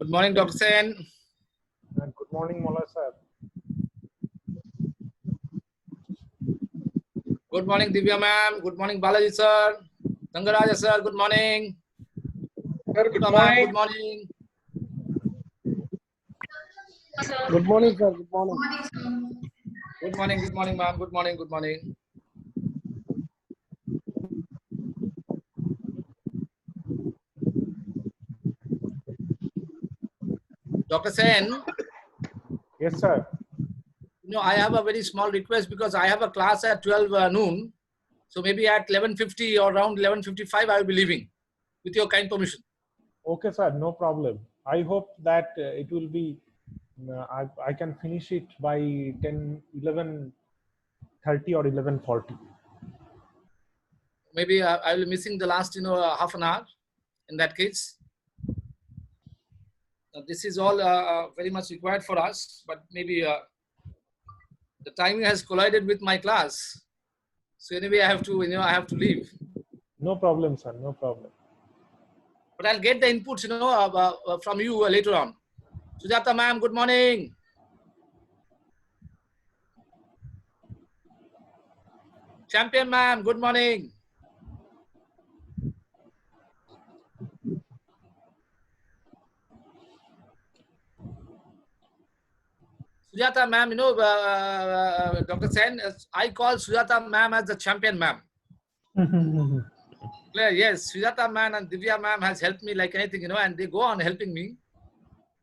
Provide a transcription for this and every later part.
Good morning, Dr. Sen. Good morning, Mola sir. Good morning, Divya ma'am. Good morning, Balaji sir. Rangaraja sir, good morning. Sir, good Ma'am, morning. good morning. Good morning, sir. Good morning. Good morning, ma'am. Good morning, good morning. Dr. Sen, Yes, sir. I have a very small request because I have a class at 12 noon. So maybe at 11:50 or around 11:55, I will be leaving with your kind permission. Okay, sir. No problem. I hope that it will be, I can finish it by 11:30 or 11:40. Maybe I will be missing the last, half an hour in that case. This is all very much required for us, but maybe the timing has collided with my class. So anyway, I have to leave. No problem, sir. No problem. But I'll get the inputs, from you later on. Sujata ma'am, good morning. Champion ma'am, good morning. Sujata ma'am, Dr. Sen, I call Sujata ma'am as the champion ma'am. Yes, Sujata ma'am and Divya ma'am has helped me like anything, and they go on helping me.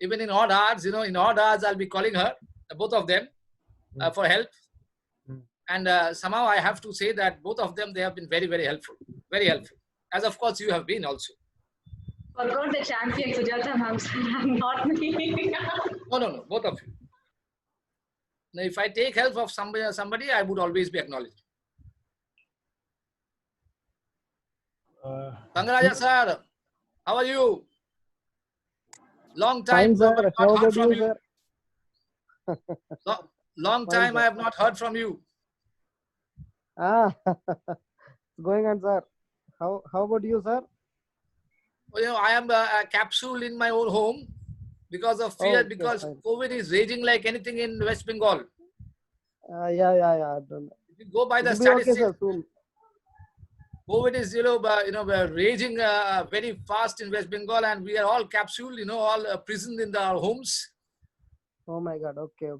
Even in odd hours, in odd hours, I'll be calling her, both of them, for help. And somehow I have to say that both of them, they have been very, very helpful. Very helpful. As of course you have been also. Forgot the champion, Sujata ma'am, not me. No, both of you. Now, if I take help of somebody, I would always be acknowledged. Rangaraja sir, how are you? Long time, Fine, sir. I have How not heard about from you, you. sir? Long Fine, time sir. I have not heard from you. Ah, going on, sir. How about you, sir? Well, I am a capsule in my own home because of fear, Okay, because fine. COVID is raging like anything in West Bengal. Yeah. I don't know. If you go by the It'll be okay, statistics, sir, soon. COVID is, raging very fast in West Bengal, and we are all capsule, all prisoned in our homes. Oh my God. Okay.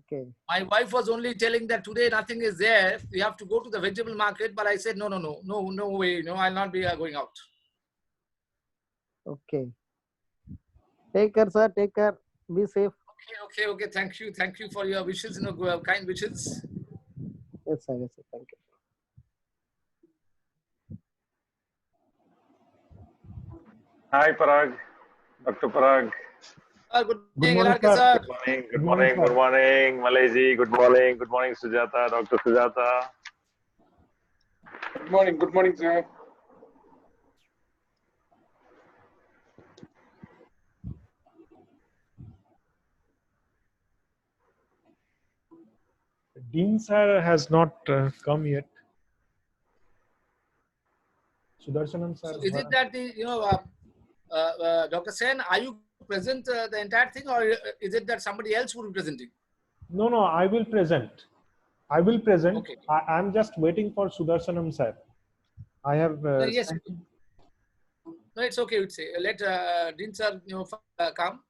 My wife was only telling that today nothing is there. We have to go to the vegetable market, but I said no way, I'll not be going out. Okay. Take care, sir. Take care. Be safe. Okay. Thank you for your wishes, kind wishes. Yes, sir. Thank you. Hi, Parag. Dr. Parag. Good Good morning, morning, LRK sir. Good morning, good morning, Malaysi. Good morning, Sujata, Dr. Sujata. Good morning, sir. Dean sir has not come yet. Sudarshanam sir. So is it that Dr. Sen, are you present the entire thing, or is it that somebody else will be presenting? No, I will present. Okay. I'm just waiting for Sudarshanam sir. I have. Yes. No, it's okay. Let Dean sir, come.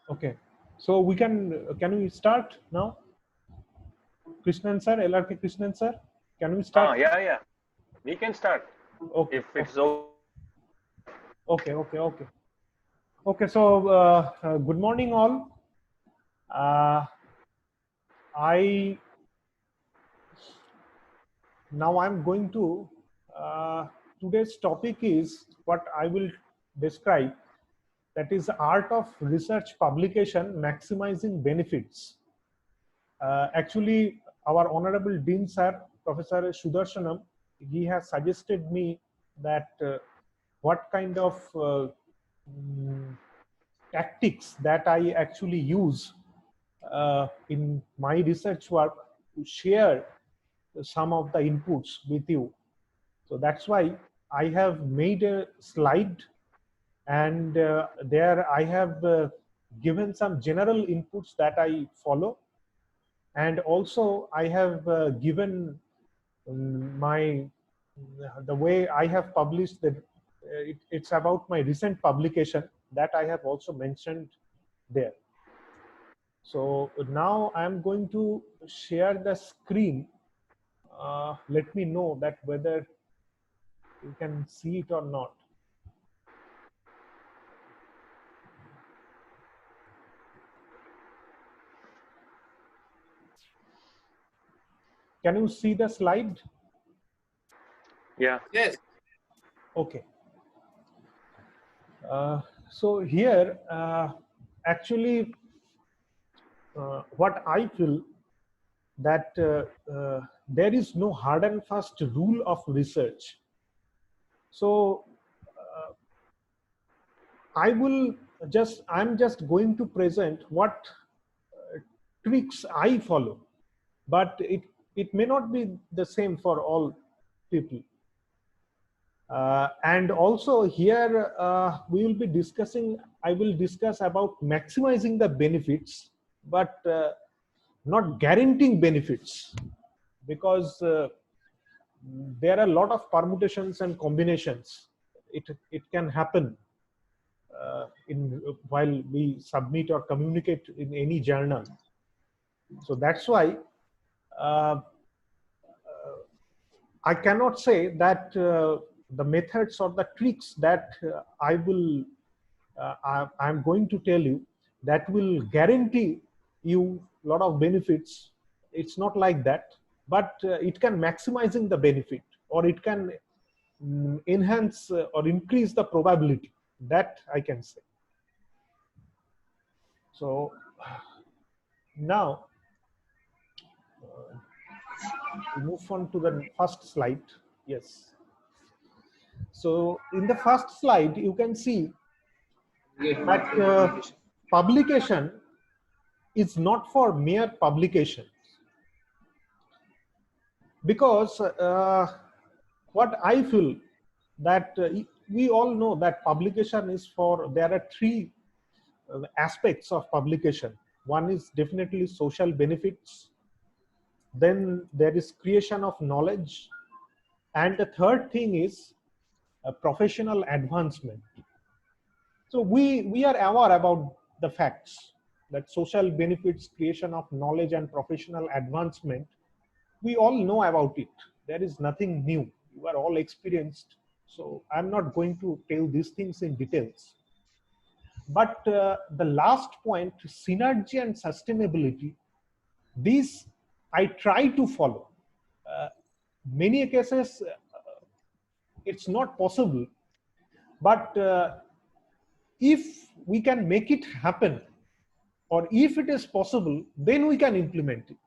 Okay. So we can we start now? Krishnan sir, LRK Krishnan sir, can we start? Yeah. We can start Okay. if it's okay. Okay. Okay. So good morning all. Now I'm going to today's topic is what I will describe, that is the art of research publication maximizing benefits. Actually, our honorable Dean sir, Professor Sudarshanam, he has suggested me that what kind of tactics that I actually use in my research work to share some of the inputs with you. So that's why I have made a slide, and there I have given some general inputs that I follow, and also I have given the way I have published that it's about my recent publication that I have also mentioned there. So now I'm going to share the screen. Let me know that whether you can see it or not. Can you see the slide? Yeah. Yes. Okay. So here, actually, what I feel that there is no hard and fast rule of research. So I'm just going to present what tricks I follow, but it may not be the same for all people. And also here we will be discussing, I will discuss about maximizing the benefits, but not guaranteeing benefits, because there are a lot of permutations and combinations. It can happen while we submit or communicate in any journal. So that's why I cannot say that the methods or the tricks that I'm going to tell you that will guarantee you a lot of benefits. It's not like that, but it can maximizing the benefit, or it can enhance or increase the probability, that I can say. So now move on to the first slide. Yes. So in the first slide, you can see that publication is not for mere publication, because what I feel that we all know that publication is for, there are three aspects of publication. One is definitely social benefits, then there is creation of knowledge, and the third thing is professional advancement. So we are aware about the facts that social benefits, creation of knowledge, and professional advancement, we all know about it. There is nothing new. You are all experienced. So I'm not going to tell these things in details. But the last point, synergy and sustainability, these I try to follow. Many cases, it's not possible. But if we can make it happen, or if it is possible, then we can implement it.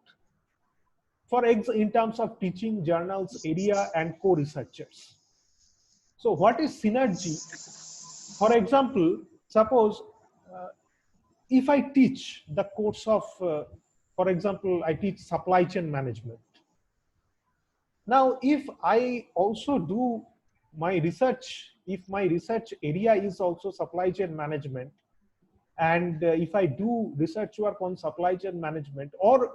For in terms of teaching, journals, area, and co-researchers. So what is synergy? For example, suppose if I teach the course of, for example, I teach supply chain management. Now, if I also do my research, if my research area is also supply chain management, and if I do research work on supply chain management, or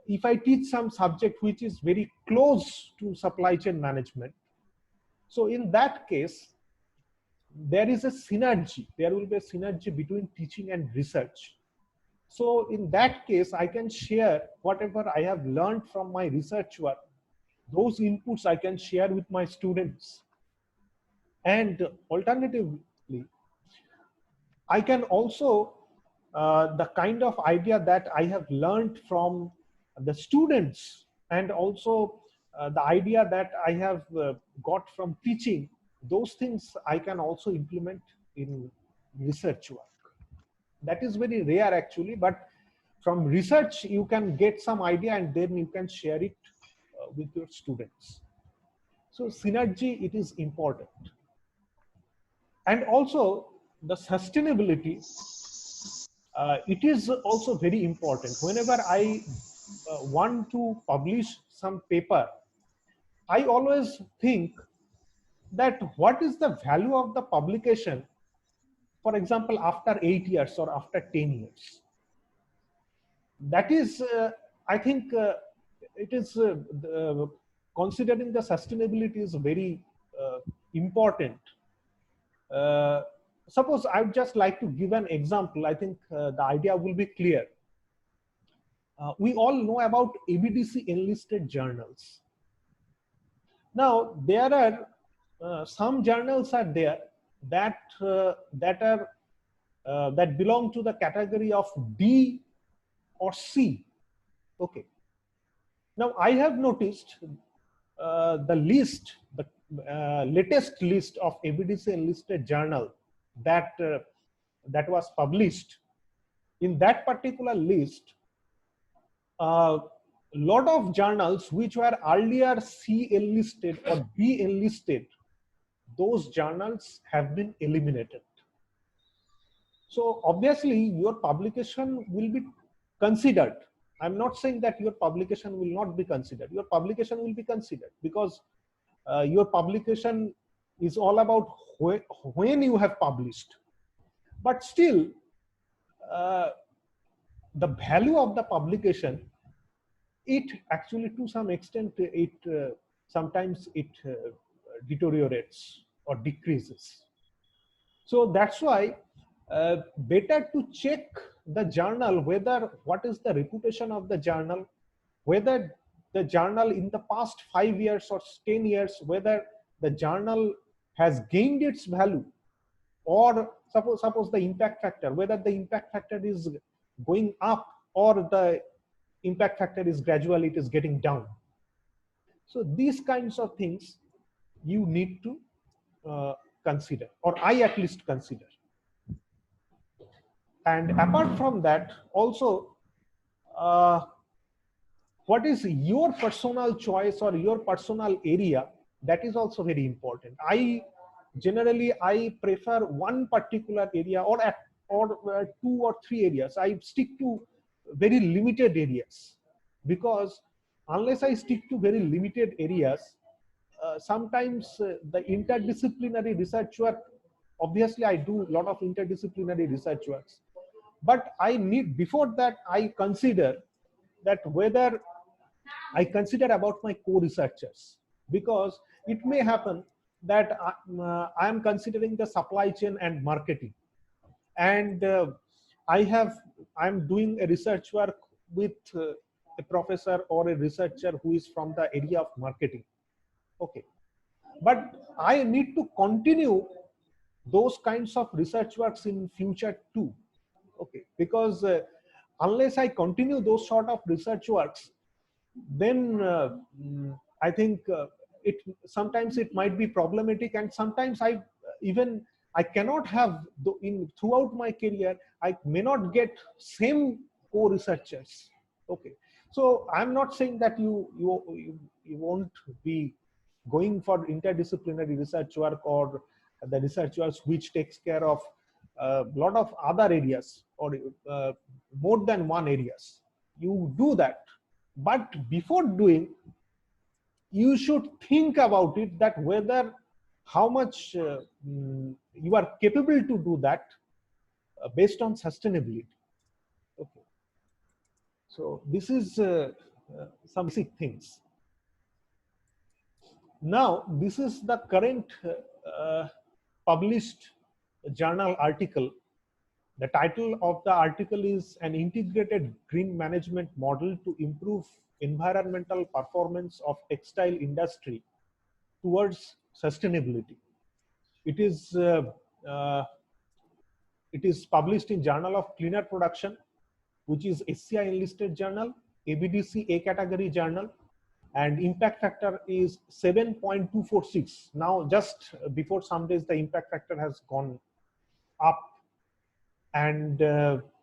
if I teach some subject which is very close to supply chain management, so in that case, there is a synergy. There will be a synergy between teaching and research. So in that case, I can share whatever I have learned from my research work. Those inputs I can share with my students. And alternatively, I can also, the kind of idea that I have learned from the students, and also the idea that I have got from teaching, those things I can also implement in research work. That is very rare actually, but from research you can get some idea and then you can share it with your students. So synergy, it is important. And also the sustainability, it is also very important. Whenever I want to publish some paper, I always think that what is the value of the publication, for example, after 8 years or after 10 years. That is, I think it is considering the sustainability is very important. Suppose I would just like to give an example. I think the idea will be clear. We all know about ABDC enlisted journals. Now there are some journals are there that that belong to the category of D or C. Okay. Now I have noticed the list, the latest list of ABDC enlisted journal that that was published. In that particular list, a lot of journals which were earlier C enlisted or B enlisted, those journals have been eliminated. So obviously your publication will be considered. I'm not saying that your publication will not be considered. Your publication will be considered because your publication is all about when you have published. But still, the value of the publication, it actually to some extent, it sometimes it deteriorates or decreases. So that's why better to check the journal, whether what is the reputation of the journal, whether the journal in the past 5 years or 10 years, whether the journal has gained its value, or suppose the impact factor, whether the impact factor is going up or the impact factor is gradually it is getting down. So these kinds of things you need to consider, or I at least consider. And apart from that, also what is your personal choice or your personal area, that is also very important. Generally I prefer one particular area, or 2 or 3 areas. I stick to very limited areas, because unless I stick to very limited areas, sometimes the interdisciplinary research work, obviously I do a lot of interdisciplinary research works, but I need, before that I consider that whether I consider about my co-researchers, because it may happen that I am considering the supply chain and marketing, and I'm doing a research work with a professor or a researcher who is from the area of marketing. Okay, but I need to continue those kinds of research works in future too. Okay, because unless I continue those sort of research works, then I think it sometimes it might be problematic, and sometimes I cannot have throughout my career I may not get same co-researchers. Okay, so I'm not saying that you won't be going for interdisciplinary research work or the research work which takes care of a lot of other areas or more than one areas. You do that, but before doing, you should think about it, that whether how much you are capable to do that based on sustainability. Okay, so this is some basic things. Now this is the current published journal article The title of the article is An Integrated Green Management Model to Improve Environmental Performance of Textile Industry Towards Sustainability. It is published in Journal of Cleaner Production, which is SCI enlisted journal, ABDC A category journal, and impact factor is 7.246. Now, just before some days, the impact factor has gone up, and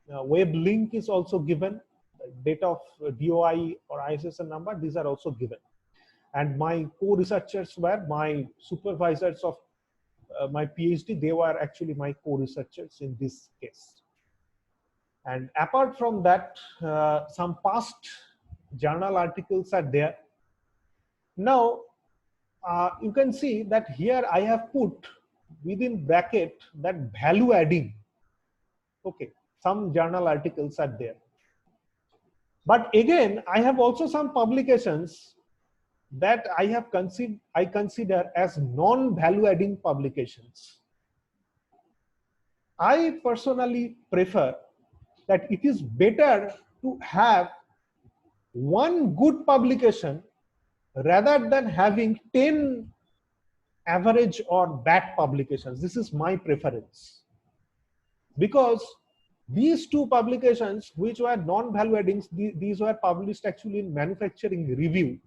web link is also given. Date of DOI or ISSN number, these are also given. And my co-researchers were my supervisors of my PhD. They were actually my co-researchers in this case. And apart from that, some past journal articles are there. Now, you can see that here I have put within bracket that value adding. Okay, some journal articles are there. But again, I have also some publications that I consider as non-value adding publications. I personally prefer that it is better to have one good publication rather than having 10 average or bad publications. This is my preference. Because these two publications, which were non-value adding, these were published actually in Manufacturing Review.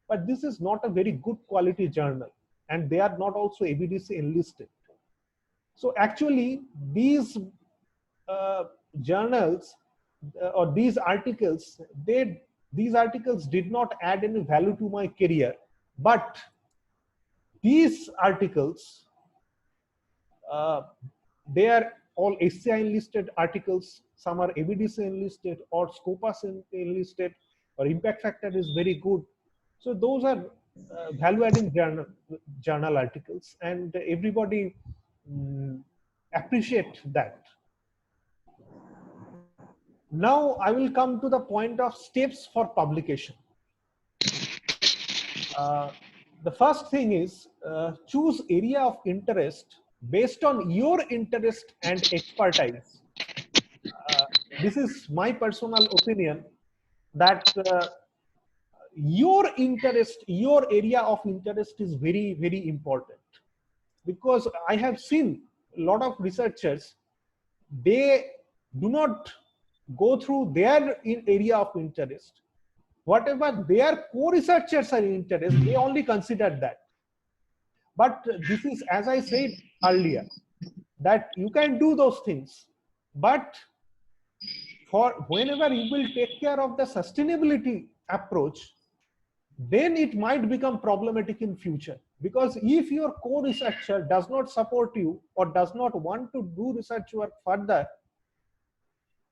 But this is not a very good quality journal, and they are not also ABDC enlisted. So actually, these journals or these articles, these articles did not add any value to my career. But these articles, they are all SCI enlisted articles. Some are ABDC enlisted or Scopus enlisted, or impact factor is very good. So those are value-adding journal articles, and everybody appreciate that. Now I will come to the point of steps for publication. The first thing is choose area of interest based on your interest and expertise. This is my personal opinion that your interest, your area of interest is very, very important, because I have seen a lot of researchers, they do not go through their area of interest. Whatever their co-researchers are interested, they only consider that. But this is, as I said earlier, that you can do those things, but for whenever you will take care of the sustainability approach, then it might become problematic in future. Because if your co-researcher does not support you or does not want to do research work further,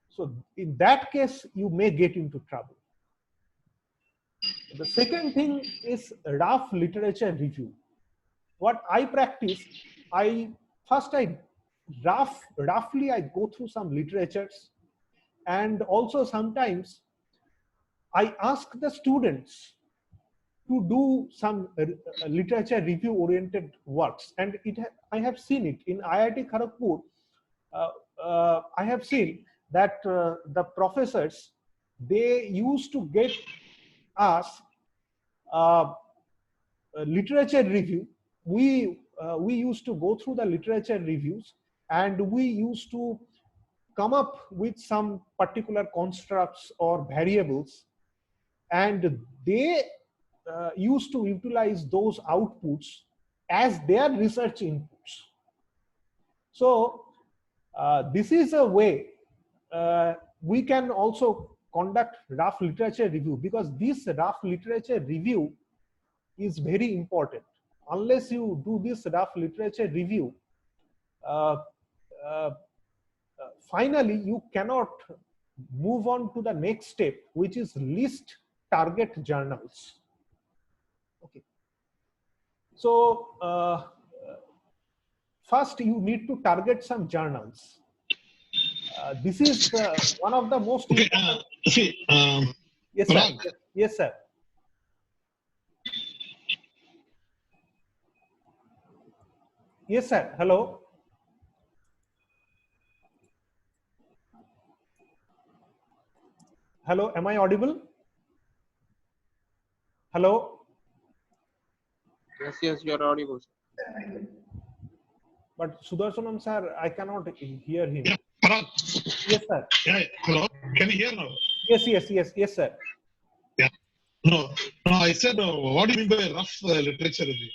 so in that case, you may get into trouble. The second thing is rough literature review. What I practice, roughly I go through some literatures, and also sometimes I ask the students to do some literature review oriented works, and I have seen it in IIT Kharagpur. I have seen that the professors, they used to get us literature review. We used to go through the literature reviews, and we used to come up with some particular constructs or variables, and they used to utilize those outputs as their research inputs. So this is a way we can also conduct rough literature review, because this rough literature review is very important. Unless you do this rough literature review, finally you cannot move on to the next step, which is list target journals. Okay. So first you need to target some journals. This is one of the most important. Yes, sir. Yes, sir. Yes, sir. Hello. Hello, am I audible? Hello? Yes, you are audible. But Sudarshanam sir, I cannot hear him. Yeah, Parag. Yes, sir. Yeah, hello. Can you hear now? Yes, sir. Yeah. No, I said, what do you mean by rough literature review?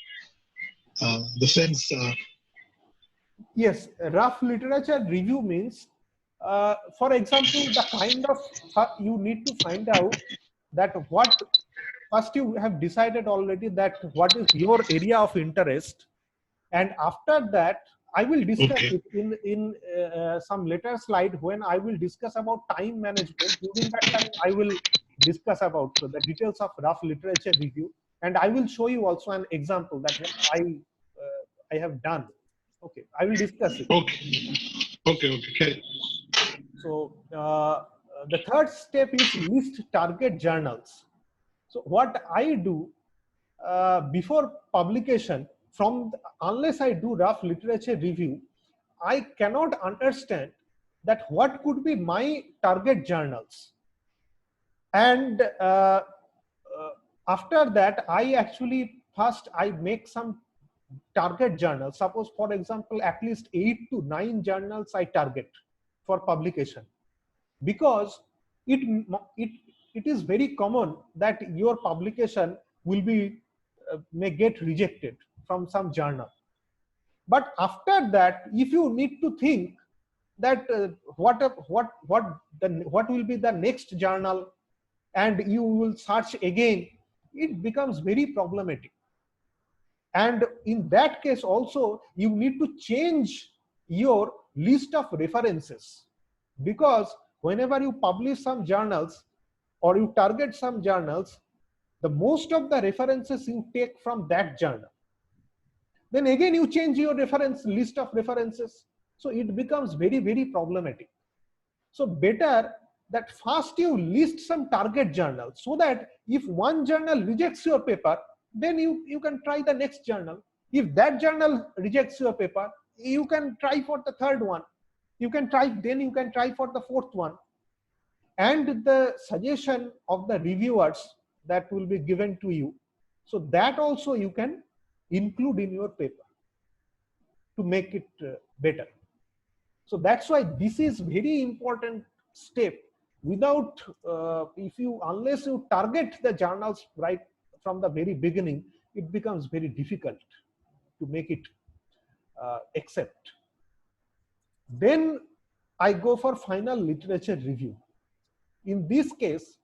The sense. Yes, rough literature review means, for example, the kind of you need to find out that what first you have decided already that what is your area of interest, and after that I will discuss Okay. it in some later slide when I will discuss about time management. During that time, I will discuss about the details of rough literature review, and I will show you also an example that what I have done. Okay, I will discuss it. Okay. So the third step is list target journals. So what I do before publication, unless I do rough literature review, I cannot understand that what could be my target journals. And after that, I actually first I make some target journals. Suppose, for example, at least 8 to 9 journals I target for publication, because it is very common that your publication will be may get rejected from some journal. But after that, if you need to think that what will be the next journal, and you will search again, it becomes very problematic. And in that case also, you need to change your list of references, because whenever you publish some journals or you target some journals, the most of the references you take from that journal. Then again you change your reference list of references. So it becomes very, very problematic. So better that first you list some target journals, so that if one journal rejects your paper, then you can try the next journal. If that journal rejects your paper, you can try for the third one. You can try for the fourth one. And the suggestion of the reviewers that will be given to you, so that also you can include in your paper to make it better. So that's why this is very important step. Without unless you target the journals right from the very beginning, it becomes very difficult to make it accept. Then I go for final literature review. In this case,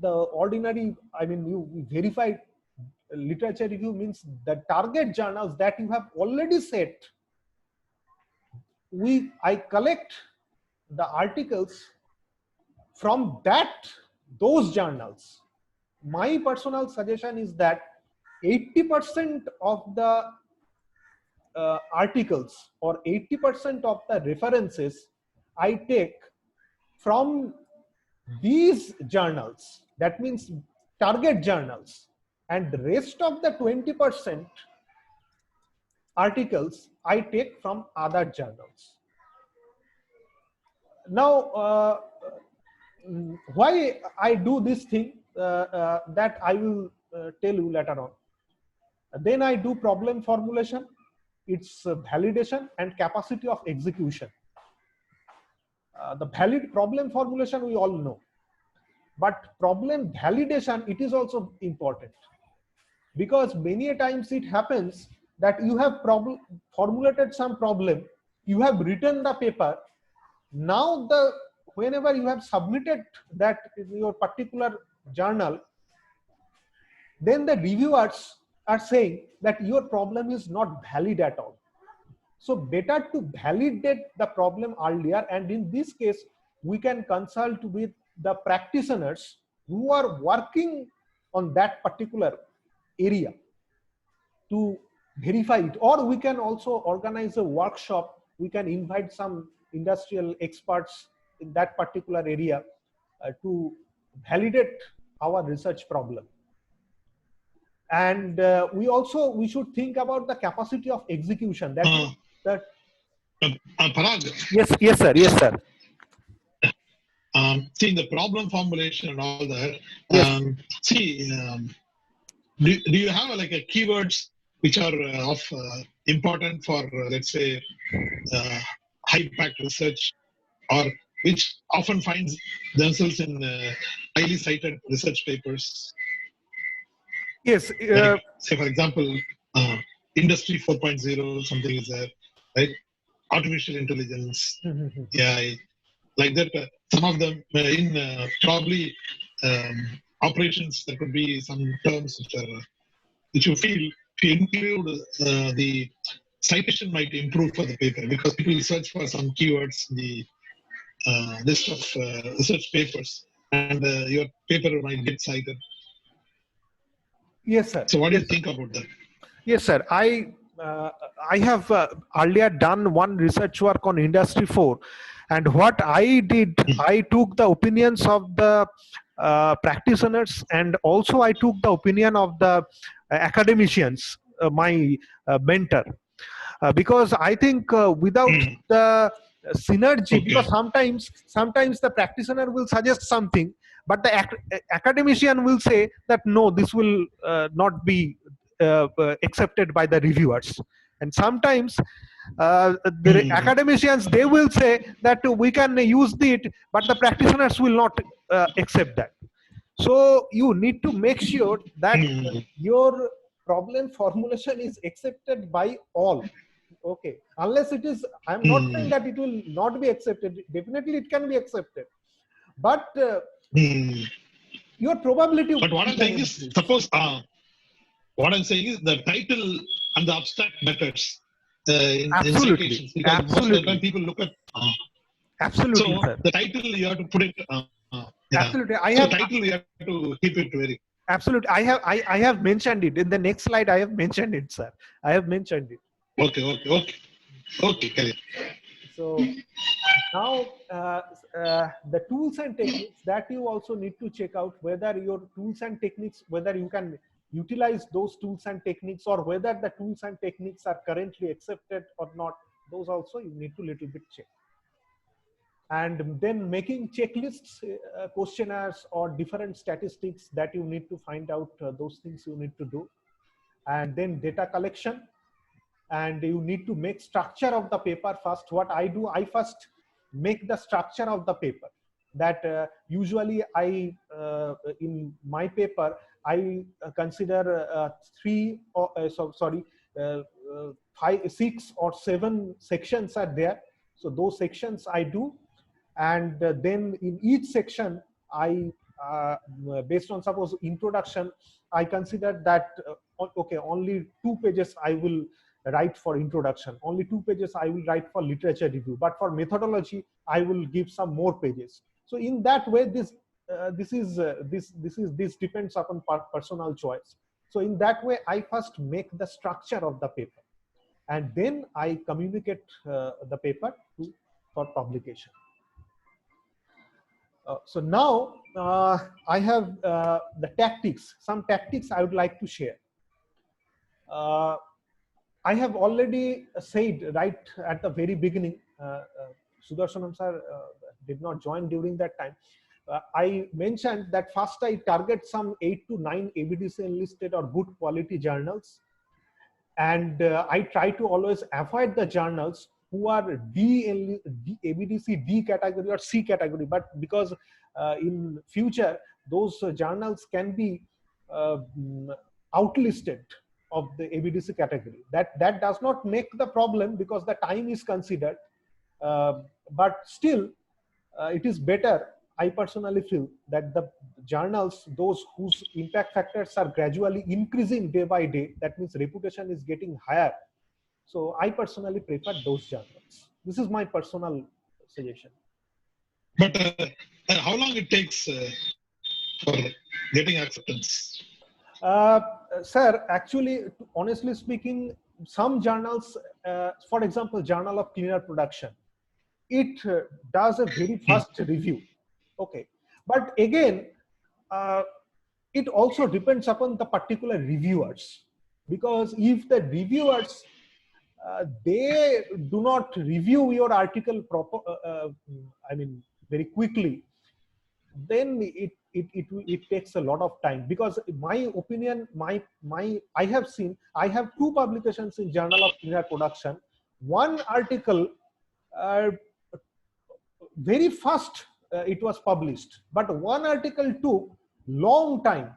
the ordinary, you verify literature review means the target journals that you have already set. I collect the articles from those journals. My personal suggestion is that 80% of the articles or 80% of the references I take from these journals, that means target journals, and the rest of the 20% articles I take from other journals. Now, why I do this thing, that I will tell you later on. Then I do problem formulation, its validation, and capacity of execution. The valid problem formulation we all know, but problem validation, it is also important, because many a times it happens that you have formulated some problem, you have written the paper. Now whenever you have submitted that in your particular journal, then the reviewers are saying that your problem is not valid at all. So better to validate the problem earlier, and in this case we can consult with the practitioners who are working on that particular area to verify it. Or we can also organize a workshop, we can invite some industrial experts in that particular area to validate our research problem. And we should think about the capacity of execution. Parag, Yes, sir. seeing the problem formulation and all that. Yes. Do you have like a keywords which are of important for let's say high impact research, or which often finds themselves in highly cited research papers? Yes. Like, say for example, industry 4.0, something is there, right? Artificial intelligence, AI, like that. Some of them in probably operations, there could be some terms which you feel if you include the citation might improve for the paper, because people search for some keywords in the list of research papers, and your paper might get cited. Yes, sir. So what do you think about that? Yes, sir. I have earlier done one research work on Industry 4, and what I did, I took the opinions of the practitioners, and also I took the opinion of the academicians, my mentor, because I think without the synergy, because sometimes the practitioner will suggest something, but the academician will say that no, this will not be accepted by the reviewers. And sometimes the academicians, they will say that we can use it, but the practitioners will not accept that. So you need to make sure that your problem formulation is accepted by all. Okay, unless it is, I'm not saying that it will not be accepted. Definitely it can be accepted, but your probability. But what I'm saying is, suppose what I'm saying is the title and the abstract matters in citations, because most of the time people look at. Absolutely, so sir. The title you have to put it. Absolutely, title you have to keep it very. Absolutely, I have mentioned it in the next slide. I have mentioned it, sir. I have mentioned it. Okay. Carry on. So now the tools and techniques that you also need to check out, whether your tools and techniques, whether you can utilize those tools and techniques, or whether the tools and techniques are currently accepted or not. Those also you need to little bit check. And then making checklists, questionnaires, or different statistics that you need to find out, those things you need to do. And then data collection. And you need to make structure of the paper first. What I do, I first make the structure of the paper. That usually in my paper, I consider 5, 6, or 7 sections are there. So those sections I do. And then in each section, I, based on suppose introduction, I consider that, okay, only 2 pages I will write for introduction, only 2 pages I will write for literature review, but for methodology I will give some more pages. So in that way, this depends upon personal choice. So in that way, I first make the structure of the paper, and then I communicate the paper for publication. So now I have the tactics. Some tactics I would like to share. I have already said right at the very beginning, Sudarshanam sir did not join during that time. I mentioned that first I target some 8 to 9 ABDC enlisted or good quality journals. And I try to always avoid the journals who are ABDC D category or C category, but because in future those journals can be outlisted of the ABDC category. That does not make the problem, because the time is considered, but still it is better, I personally feel, that the journals, those whose impact factors are gradually increasing day by day, that means reputation is getting higher. So I personally prefer those journals. This is my personal suggestion. But how long it takes for getting acceptance? Sir, actually, honestly speaking, some journals, for example, Journal of Cleaner Production, it does a very fast review. Okay, but again, it also depends upon the particular reviewers, because if the reviewers they do not review your article very quickly, then it takes a lot of time, because my opinion, I have two publications in Journal of Cleaner Production. One article, very fast it was published, but one article took long time,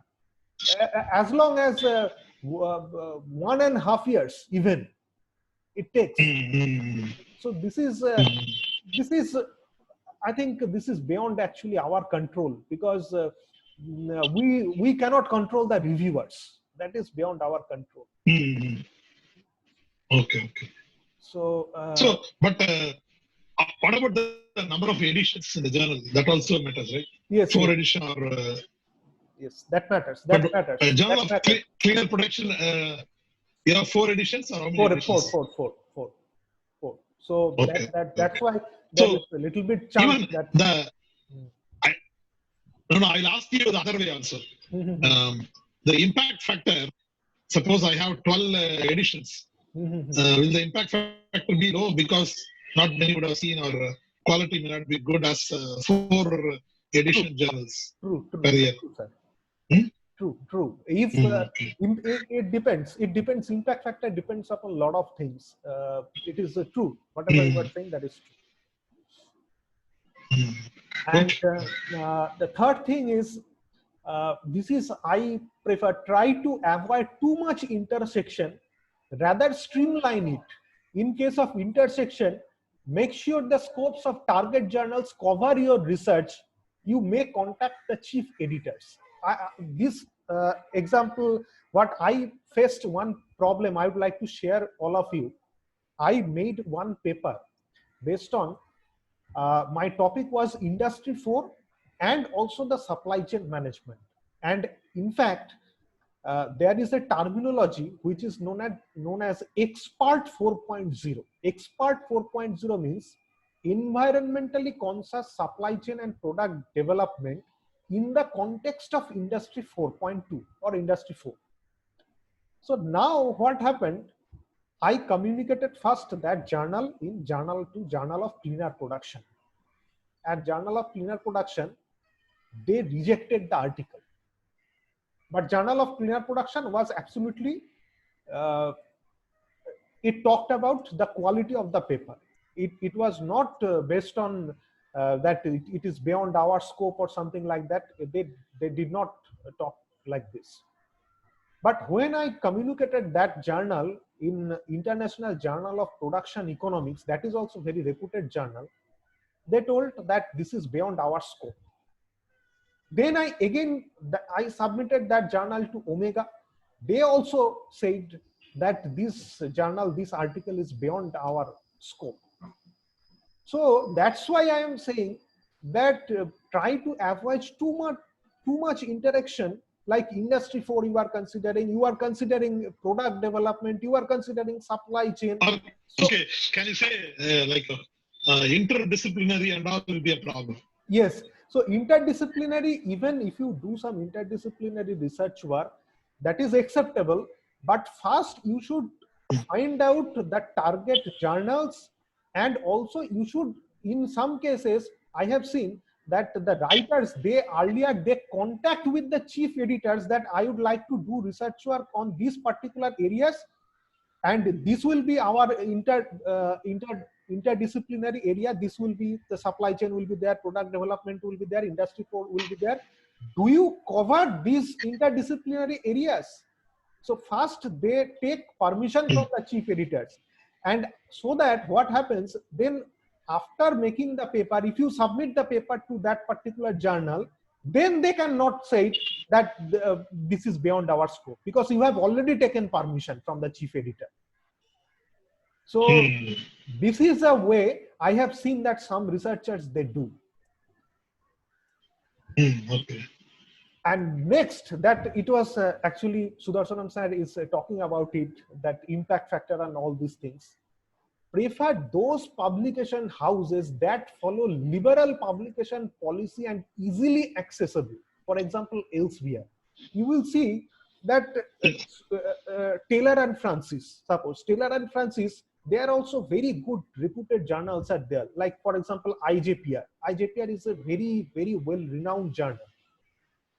as long as 1.5 years even it takes. So this is I think this is beyond actually our control, because we cannot control the reviewers. That is beyond our control. Okay. So But what about the number of editions in the journal? That also matters, right? yes, 4 yes, edition or yes, that matters. but, That matters. Journal That of matters. Cleaner Production, you have 4 editions or how many editions? Four. So Okay, that's why So, there is a little bit chance even that I'll ask you the other way also. The impact factor, suppose I have 12 editions, will the impact factor be low because not many would have seen, or quality may not be good as 4 edition journals per year? True, Hmm? True. If it depends. It depends. Impact factor depends upon a lot of things. It is true. Whatever you are saying, that is true. And the third thing is, this is, I prefer, try to avoid too much intersection, rather streamline it. In case of intersection, make sure the scopes of target journals cover your research. You may contact the chief editors. This example, what I faced, one problem I would like to share all of you. I made one paper based on my topic was Industry 4 and also the supply chain management. And in fact, there is a terminology which is known as Expert 4.0. Expert 4.0 means environmentally conscious supply chain and product development in the context of Industry 4.2 or Industry 4. So now what happened, I communicated first that journal in Journal of Cleaner Production. At Journal of Cleaner Production, they rejected the article. But Journal of Cleaner Production was absolutely, it talked about the quality of the paper. It was not based on that it is beyond our scope or something like that. They did not talk like this. But when I communicated that journal in International Journal of Production Economics, that is also very reputed journal, they told that this is beyond our scope. Then I submitted that journal to Omega. They also said that this journal, this article is beyond our scope. So that's why I am saying that try to avoid too much interaction. Like Industry 4, you are considering product development, you are considering supply chain. Okay, can you say interdisciplinary and all will be a problem? Yes. So interdisciplinary, even if you do some interdisciplinary research work, that is acceptable. But first you should find out the target journals, and also you should, in some cases, I have seen that the writers, they contact with the chief editors that I would like to do research work on these particular areas, and this will be our interdisciplinary area. This will be, the supply chain will be there, product development will be there, Industry 4 will be there. Do you cover these interdisciplinary areas? So first they take permission from the chief editors, and so that what happens then, after making the paper, if you submit the paper to that particular journal, then they cannot say that this is beyond our scope, because you have already taken permission from the chief editor. So this is a way I have seen that some researchers, they do. Okay. And next, that it was actually Sudarshanam sir is talking about it, that impact factor and all these things. Prefer those publication houses that follow liberal publication policy and easily accessible. For example, Elsevier. You will see that Taylor and Francis, suppose Taylor and Francis there are also very good reputed journals are there. Like for example, IJPR. IJPR is a very, very well-renowned journal.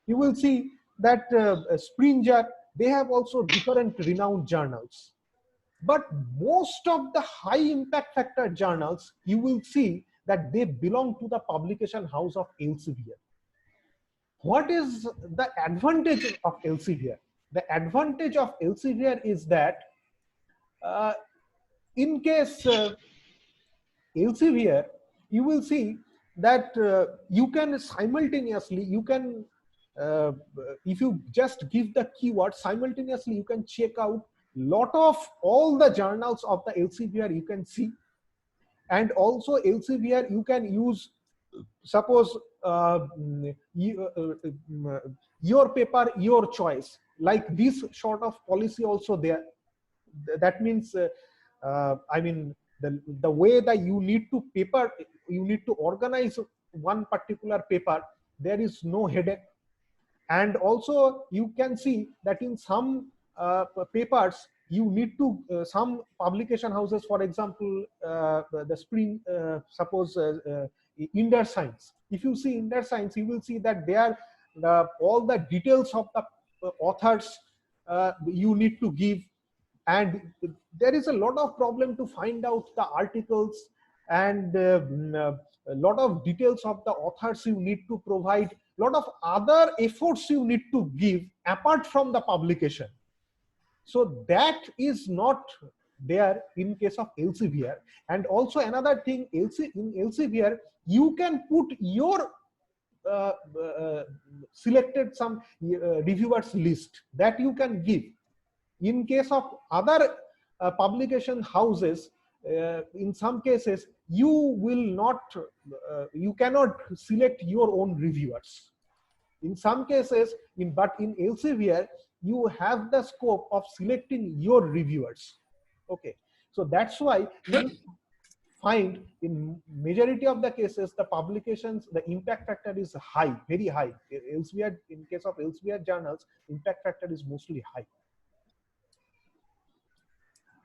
You will see that Springer, they have also different renowned journals. But most of the high impact factor journals, you will see that they belong to the publication house of Elsevier. What is the advantage of Elsevier? The advantage of Elsevier is that in case Elsevier, you will see that you can simultaneously, you can, if you just give the keyword, simultaneously you can check out lot of all the journals of the Elsevier you can see. And also Elsevier you can use, suppose your paper, your choice, like this sort of policy also there. That means, I mean, the way that you need to paper, you need to organize one particular paper, there is no headache. And also you can see that in some papers, you need to, some publication houses, for example, the Spring, suppose Inder Science. If you see Inder Science, you will see that there all the details of the authors you need to give. And there is a lot of problem to find out the articles, and a lot of details of the authors you need to provide, a lot of other efforts you need to give apart from the publication. So that is not there in case of Elsevier. And also another thing, in Elsevier, you can put your selected some reviewers list that you can give. In case of other publication houses, in some cases, you will not, you cannot select your own reviewers. In some cases, but in Elsevier, you have the scope of selecting your reviewers. Okay, so that's why you find in majority of the cases, the publications, the impact factor is high, very high. Elsevier, in case of Elsevier journals, impact factor is mostly high.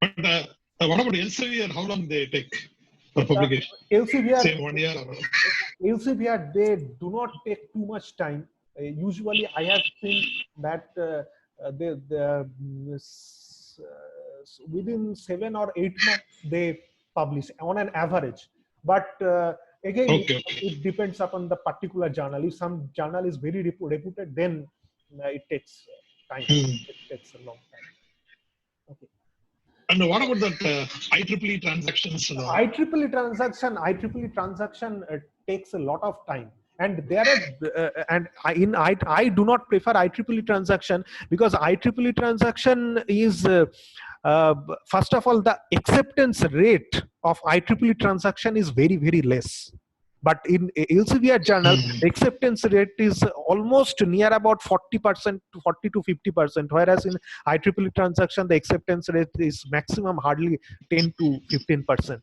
But what about Elsevier? How long they take for publication? Elsevier, say 1 year or... Elsevier, they do not take too much time. Usually, I have seen that within 7 or 8 months they publish on an average. But again, it depends upon the particular journal. If some journal is very reputed, then it takes time. It takes a long time. Okay. And what about that IEEE transactions? IEEE transaction takes a lot of time. And there are, I do not prefer IEEE transaction, because IEEE transaction is, first of all, the acceptance rate of IEEE transaction is very, very less. But in Elsevier journal, the acceptance rate is almost near about 40% to 40 to 50%, whereas in IEEE transaction, the acceptance rate is maximum hardly 10 to 15%.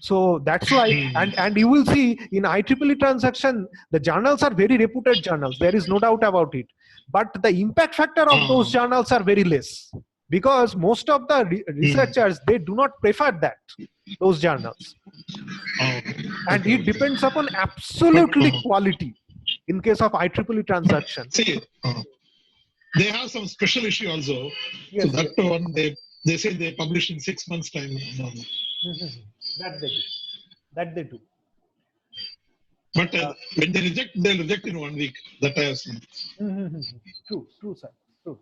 So that's why, and you will see in IEEE transaction, the journals are very reputed journals. There is no doubt about it. But the impact factor of those journals are very less, because most of the researchers, they do not prefer that, those journals. And it depends upon absolutely quality in case of IEEE transaction. See, they have some special issue also. Yes, so that one, they say they publish in 6 months' time. That they do. But when they reject, they'll reject in 1 week. That I have seen. True, sir. True.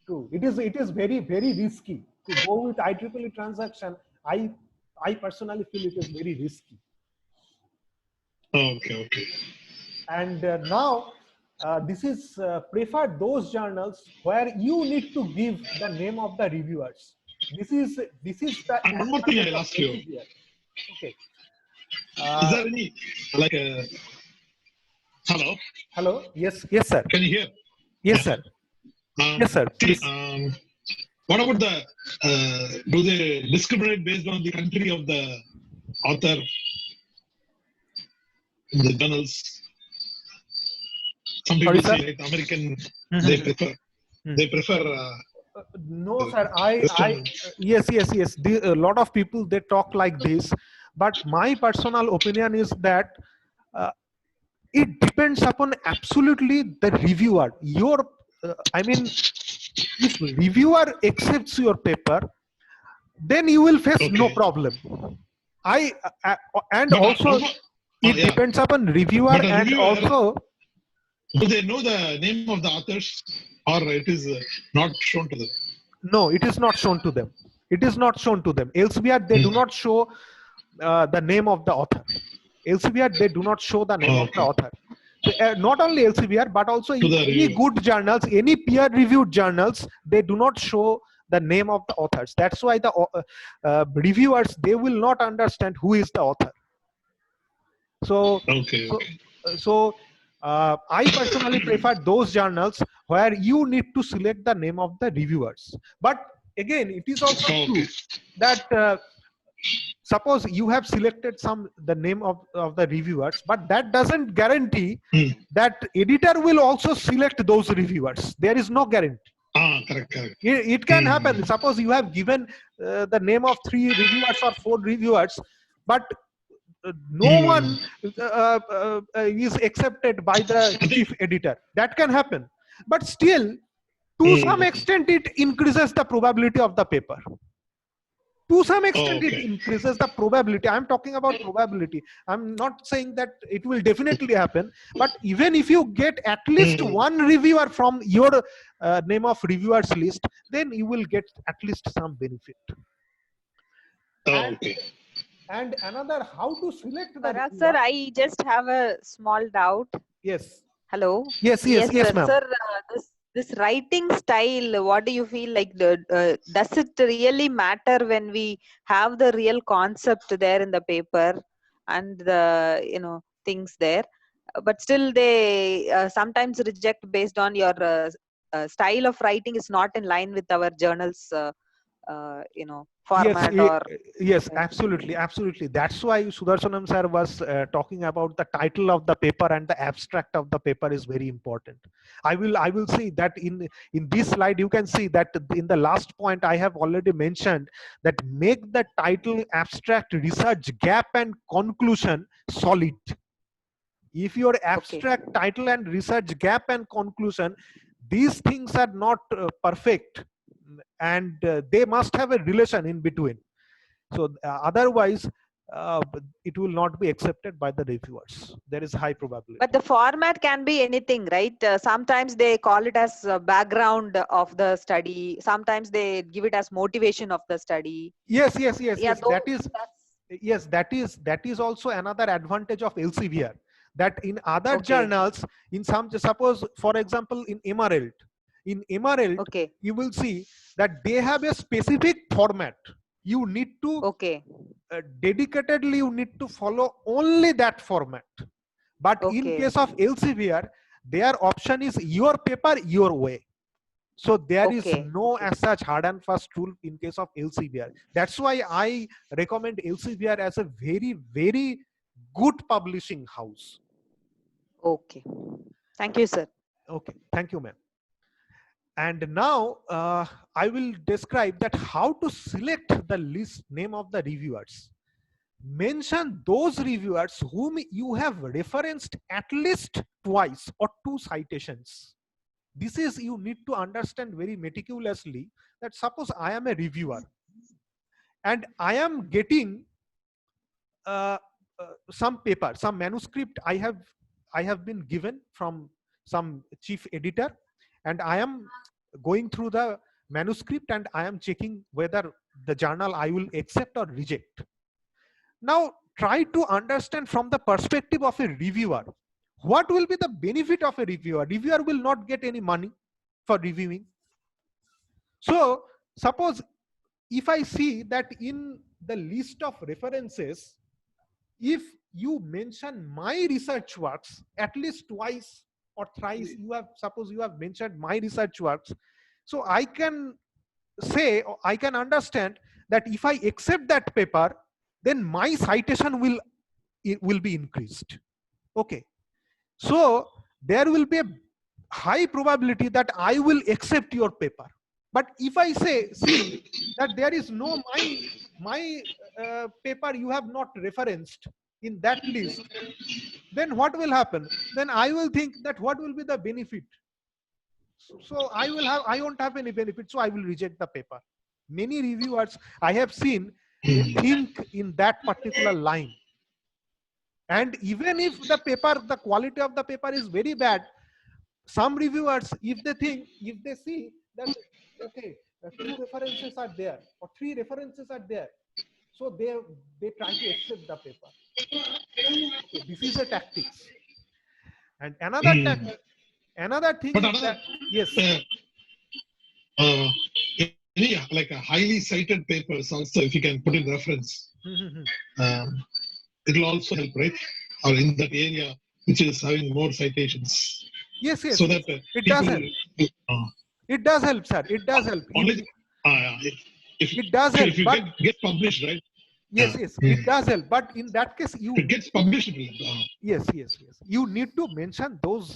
True. It is very, very risky to go with IEEE transaction. I personally feel it is very risky. Okay. And now this is preferred those journals where you need to give the name of the reviewers. This is the. And one more thing I'll ask you. Okay. Is there any hello? Hello. Yes, sir. Can you hear? Yes, sir. Yes, sir. Please. What about the? Do they discriminate based on the country of the author in the journals? Some people say, like American, they prefer. They prefer. No, No, sir. Yes. A lot of people, they talk like this, but my personal opinion is that uh, it depends upon absolutely the reviewer. I mean, if reviewer accepts your paper, then you will face no Okay. problem. And But also it yeah. depends upon reviewer, But a and reviewer, also do they know the name of the authors, or it is not shown to them? no, it is not shown to them. It is not shown to them. Elsewhere, they do not show the name of the author. Elsewhere, they do not show the name of the author. So, not only Elsevier, but also To the any reviewer. good journals, any peer-reviewed journals, they do not show the name of the authors. That's why the reviewers, they will not understand who is the author. So, Okay. so, I personally prefer those journals where you need to select the name of the reviewers. But again, it is also true that suppose you have selected the name of the reviewers, but that doesn't guarantee that editor will also select those reviewers. There is no guarantee. Correct. It can happen. Suppose you have given the name of 3 reviewers or 4 reviewers, but no one is accepted by the chief editor. That can happen. But still, to some extent, it increases the probability of the paper. To some extent, it increases the probability. I'm talking about probability. I'm not saying that it will definitely happen, but even if you get at least one reviewer from your name of reviewers list, then you will get at least some benefit. And another, how to select the Parag sir, I just have a small doubt. Yes. Hello. Yes, ma'am. Sir, this writing style, what do you feel like? Does it really matter when we have the real concept there in the paper and the things there? But still, they sometimes reject based on your style of writing is not in line with our journal's format. Yes, absolutely. That's why Sudarshanam sir was talking about the title of the paper and the abstract of the paper is very important. I will see that in this slide you can see that in the last point I have already mentioned that make the title, abstract, research, gap and conclusion solid. If your abstract, title and research, gap and conclusion, these things are not perfect, and they must have a relation in between. So otherwise it will not be accepted by the reviewers. There is high probability. But the format can be anything, right? Sometimes they call it as background of the study. Sometimes they give it as motivation of the study. Yes. That is also another advantage of Elsevier, that in other journals, in some, suppose for example in Emerald, you will see that they have a specific format. You need to dedicatedly you need to follow only that format. But in case of Elsevier, their option is your paper, your way. So there is no as such hard and fast rule in case of Elsevier. That's why I recommend Elsevier as a very, very good publishing house. Okay. Thank you, sir. Okay. Thank you, ma'am. And now I will describe that how to select the list name of the reviewers. Mention those reviewers whom you have referenced at least twice or 2 citations. This is, you need to understand very meticulously that suppose I am a reviewer and I am getting some paper, some manuscript I have been given from some chief editor, and I am going through the manuscript and I am checking whether the journal I will accept or reject. Now try to understand from the perspective of a reviewer, what will be the benefit of a reviewer? Reviewer will not get any money for reviewing. So suppose if I see that in the list of references, if you mention my research works at least twice or thrice, suppose you have mentioned my research works, so I can say, or I can understand that if I accept that paper, then my citation will be increased. Okay. So there will be a high probability that I will accept your paper. But if I say, see that there is no my paper you have not referenced in that list, then what will happen? Then I will think that what will be the benefit? So I won't have any benefit, so I will reject the paper. Many reviewers I have seen, they think in that particular line. And even if the paper, the quality of the paper is very bad, some reviewers, if they see that, okay, 2 references are there or 3 references are there, so they try to accept the paper. Okay, this is a tactics. And another thing But is that, yes. Any like a highly cited papers also, if you can put in reference, it will also help, right? Or in that area which is having more citations. Yes, So that it does help. It does help, sir. It does help. Only, it does help. If you but get published, right? Yes, it does help. But in that case, it gets published. Yes. You need to mention those,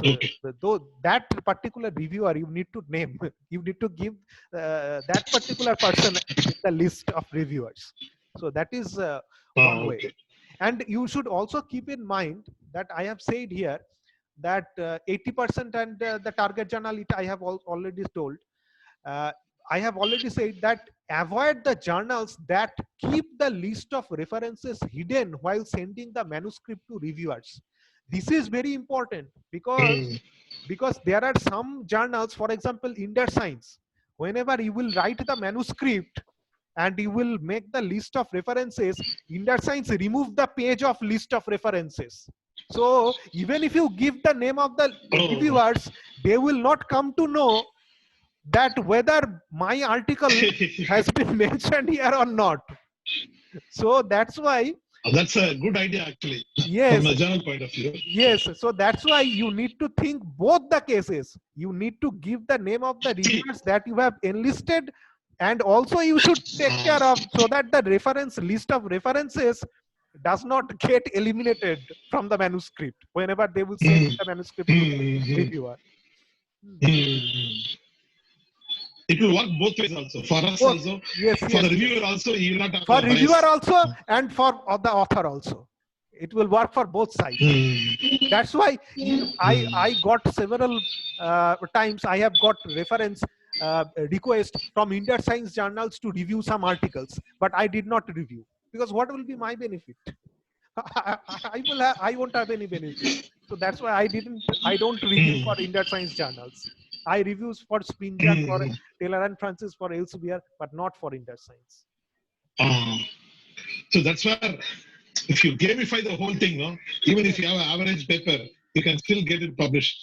that particular reviewer. You need to name. You need to give that particular person in the list of reviewers. So that is one way. And you should also keep in mind that I have said here that 80% and the target journal, I have already told. I have already said that avoid the journals that keep the list of references hidden while sending the manuscript to reviewers. This is very important because there are some journals, for example, InderScience, whenever you will write the manuscript and you will make the list of references, InderScience remove the page of list of references. So even if you give the name of the reviewers, they will not come to know that whether my article has been mentioned here or not. So that's why. That's a good idea, actually. Yes. From a journal point of view. Yes. So that's why you need to think both the cases. You need to give the name of the reviewers that you have enlisted, and also you should take care of so that the reference list of references does not get eliminated from the manuscript whenever they will send the manuscript to the reviewer. It will work both ways also. For us also, for the reviewer also, you will not have for reviewer also, and for the author also. It will work for both sides. That's why I got several times, I have got reference request from InderScience journals to review some articles, but I did not review, because what will be my benefit? I won't have any benefit. So that's why I don't review for InderScience journals. I reviews for Spinjak, for Taylor and Francis, for Elsevier, but not for InderScience. So that's where, if you gamify the whole thing, no, even if you have an average paper, you can still get it published.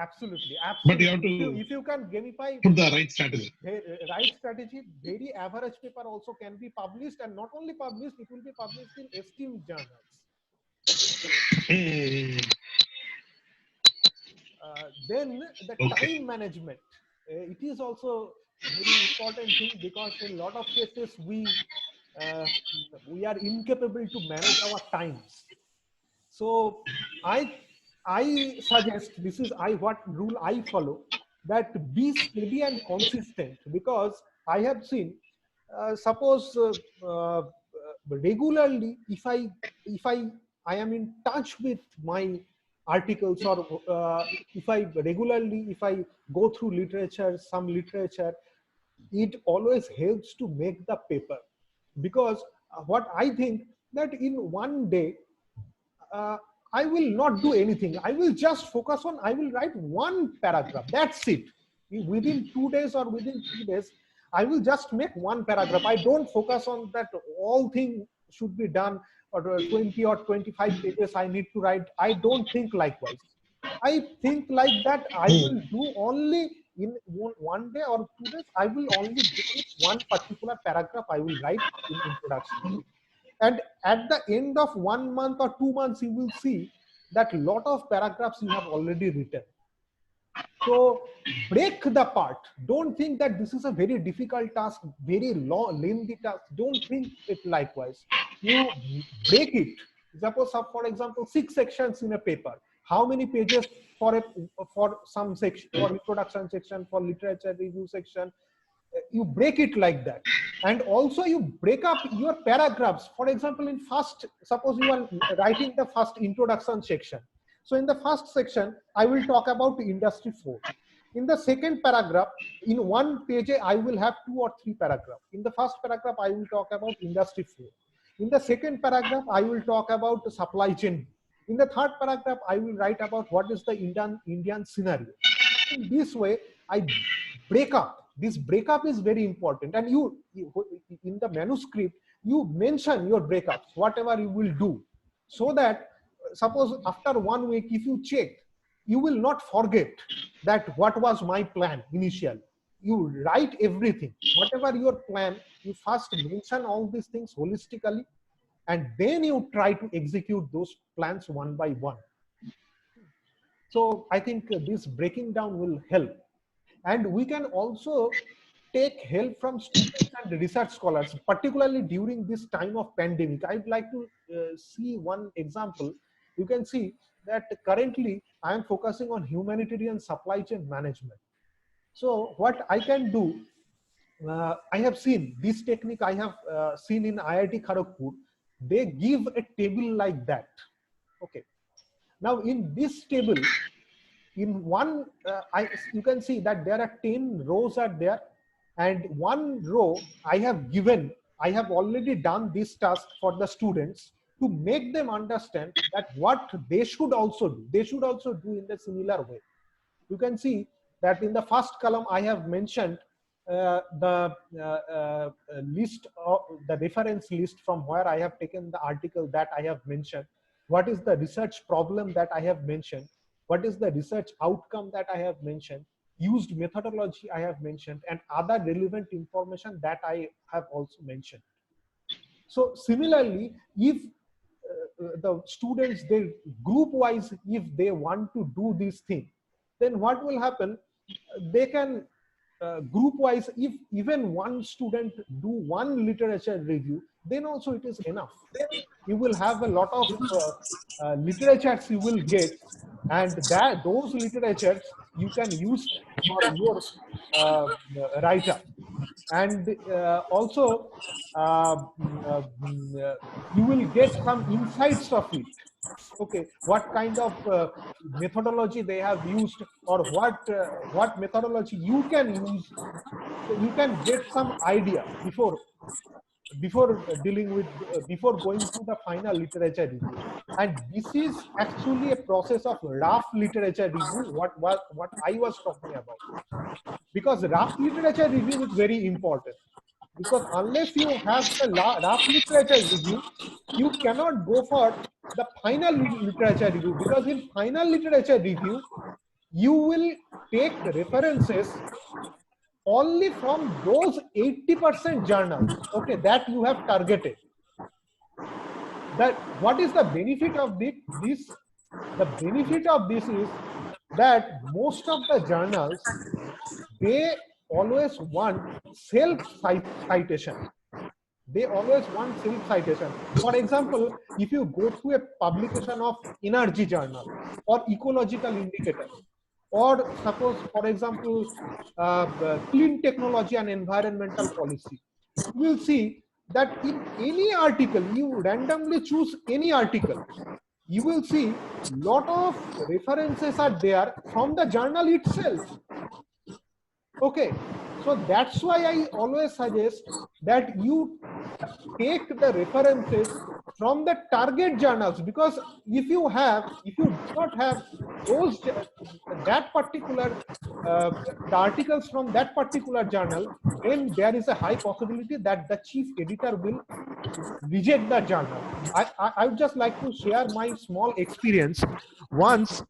Absolutely. But you have to, if you can gamify, put the right strategy. Right strategy, very average paper also can be published, and not only published, it will be published in esteemed journals. Then the time management, it is also very important thing, because in a lot of cases we are incapable to manage our times. So I suggest, this is what rule I follow, that be steady and consistent, because I have seen, suppose regularly, if I am in touch with my articles, or if I go through literature, some literature, it always helps to make the paper. Because what I think, that in one day I will not do anything. I will just focus on, I will write one paragraph. That's it. Within 2 days or within 3 days, I will just make one paragraph. I don't focus on that all thing should be done, or 20 or 25 pages I need to write. I don't think likewise. I think like that I will do only in 1 day or 2 days, I will only do one particular paragraph I will write in introduction. And at the end of 1 month or 2 months, you will see that lot of paragraphs you have already written. So break the part. Don't think that this is a very difficult task, very long, lengthy task. Don't think it likewise. You break it. Suppose, for example, 6 sections in a paper. How many pages for some section, for introduction section, for literature review section, you break it like that. And also you break up your paragraphs. For example, in first, suppose you are writing the first introduction section. So in the first section, I will talk about Industry 4. In the second paragraph, in one page, I will have 2 or 3 paragraphs. In the first paragraph, I will talk about Industry 4. In the second paragraph, I will talk about the supply chain. In the third paragraph, I will write about what is the Indian scenario. In this way, I break up. This breakup is very important. And you in the manuscript, you mention your breakups, whatever you will do, so that suppose after 1 week, if you check, you will not forget that what was my plan initially. You write everything, whatever your plan, you first mention all these things holistically, and then you try to execute those plans one by one. So I think this breaking down will help. And we can also take help from students and research scholars, particularly during this time of pandemic. I'd like to see one example. You can see that currently I am focusing on humanitarian supply chain management. So what I can do, I have seen this technique, I have seen in IIT Kharagpur. They give a table like that. Okay. Now in this table, in one, you can see that there are 10 rows are there, and one row I have already done this task for the students to make them understand that what they should also do. They should also do in the similar way. You can see that in the first column, I have mentioned the list of the reference list from where I have taken the article that I have mentioned. What is the research problem that I have mentioned? What is the research outcome that I have mentioned? Used methodology I have mentioned, and other relevant information that I have also mentioned. So similarly, if the students, they group wise, if they want to do this thing, then what will happen? They can group wise, if even one student do one literature review, then also it is enough. You will have a lot of literatures you will get, and that those literatures you can use for your write-up. And also you will get some insights of it. Okay, what kind of methodology they have used, or what methodology you can use, so you can get some idea before dealing with before going to the final literature review. And this is actually a process of rough literature review, what I was talking about, because rough literature review is very important. Because unless you have the rough literature review, you cannot go for the final literature review, because in final literature review, you will take references only from those 80% journals, okay, that you have targeted. That what is the benefit of this? The benefit of this is that most of the journals, they always want self-citation. They always want self-citation. For example, if you go to a publication of Energy Journal or Ecological Indicator, or suppose, for example, Clean Technology and Environmental Policy, you will see that in any article, you randomly choose any article, you will see lot of references are there from the journal itself. Okay, so that's why I always suggest that you take the references from the target journals, because if you do not have those that particular the articles from that particular journal, then there is a high possibility that the chief editor will reject the journal. I would just like to share my small experience. Once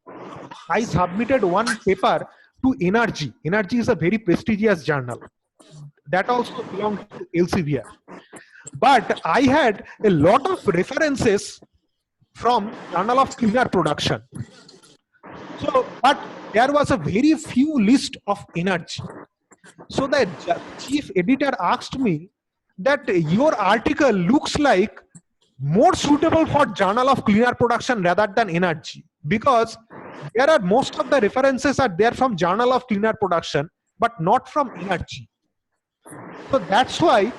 I submitted one paper to Energy. Energy is a very prestigious journal that also belongs to Elsevier. But I had a lot of references from Journal of Cleaner Production. So, but there was a very few list of Energy. So the chief editor asked me that your article looks like more suitable for Journal of Cleaner Production rather than Energy, because there are most of the references are there from Journal of Cleaner Production, but not from Energy. So that's why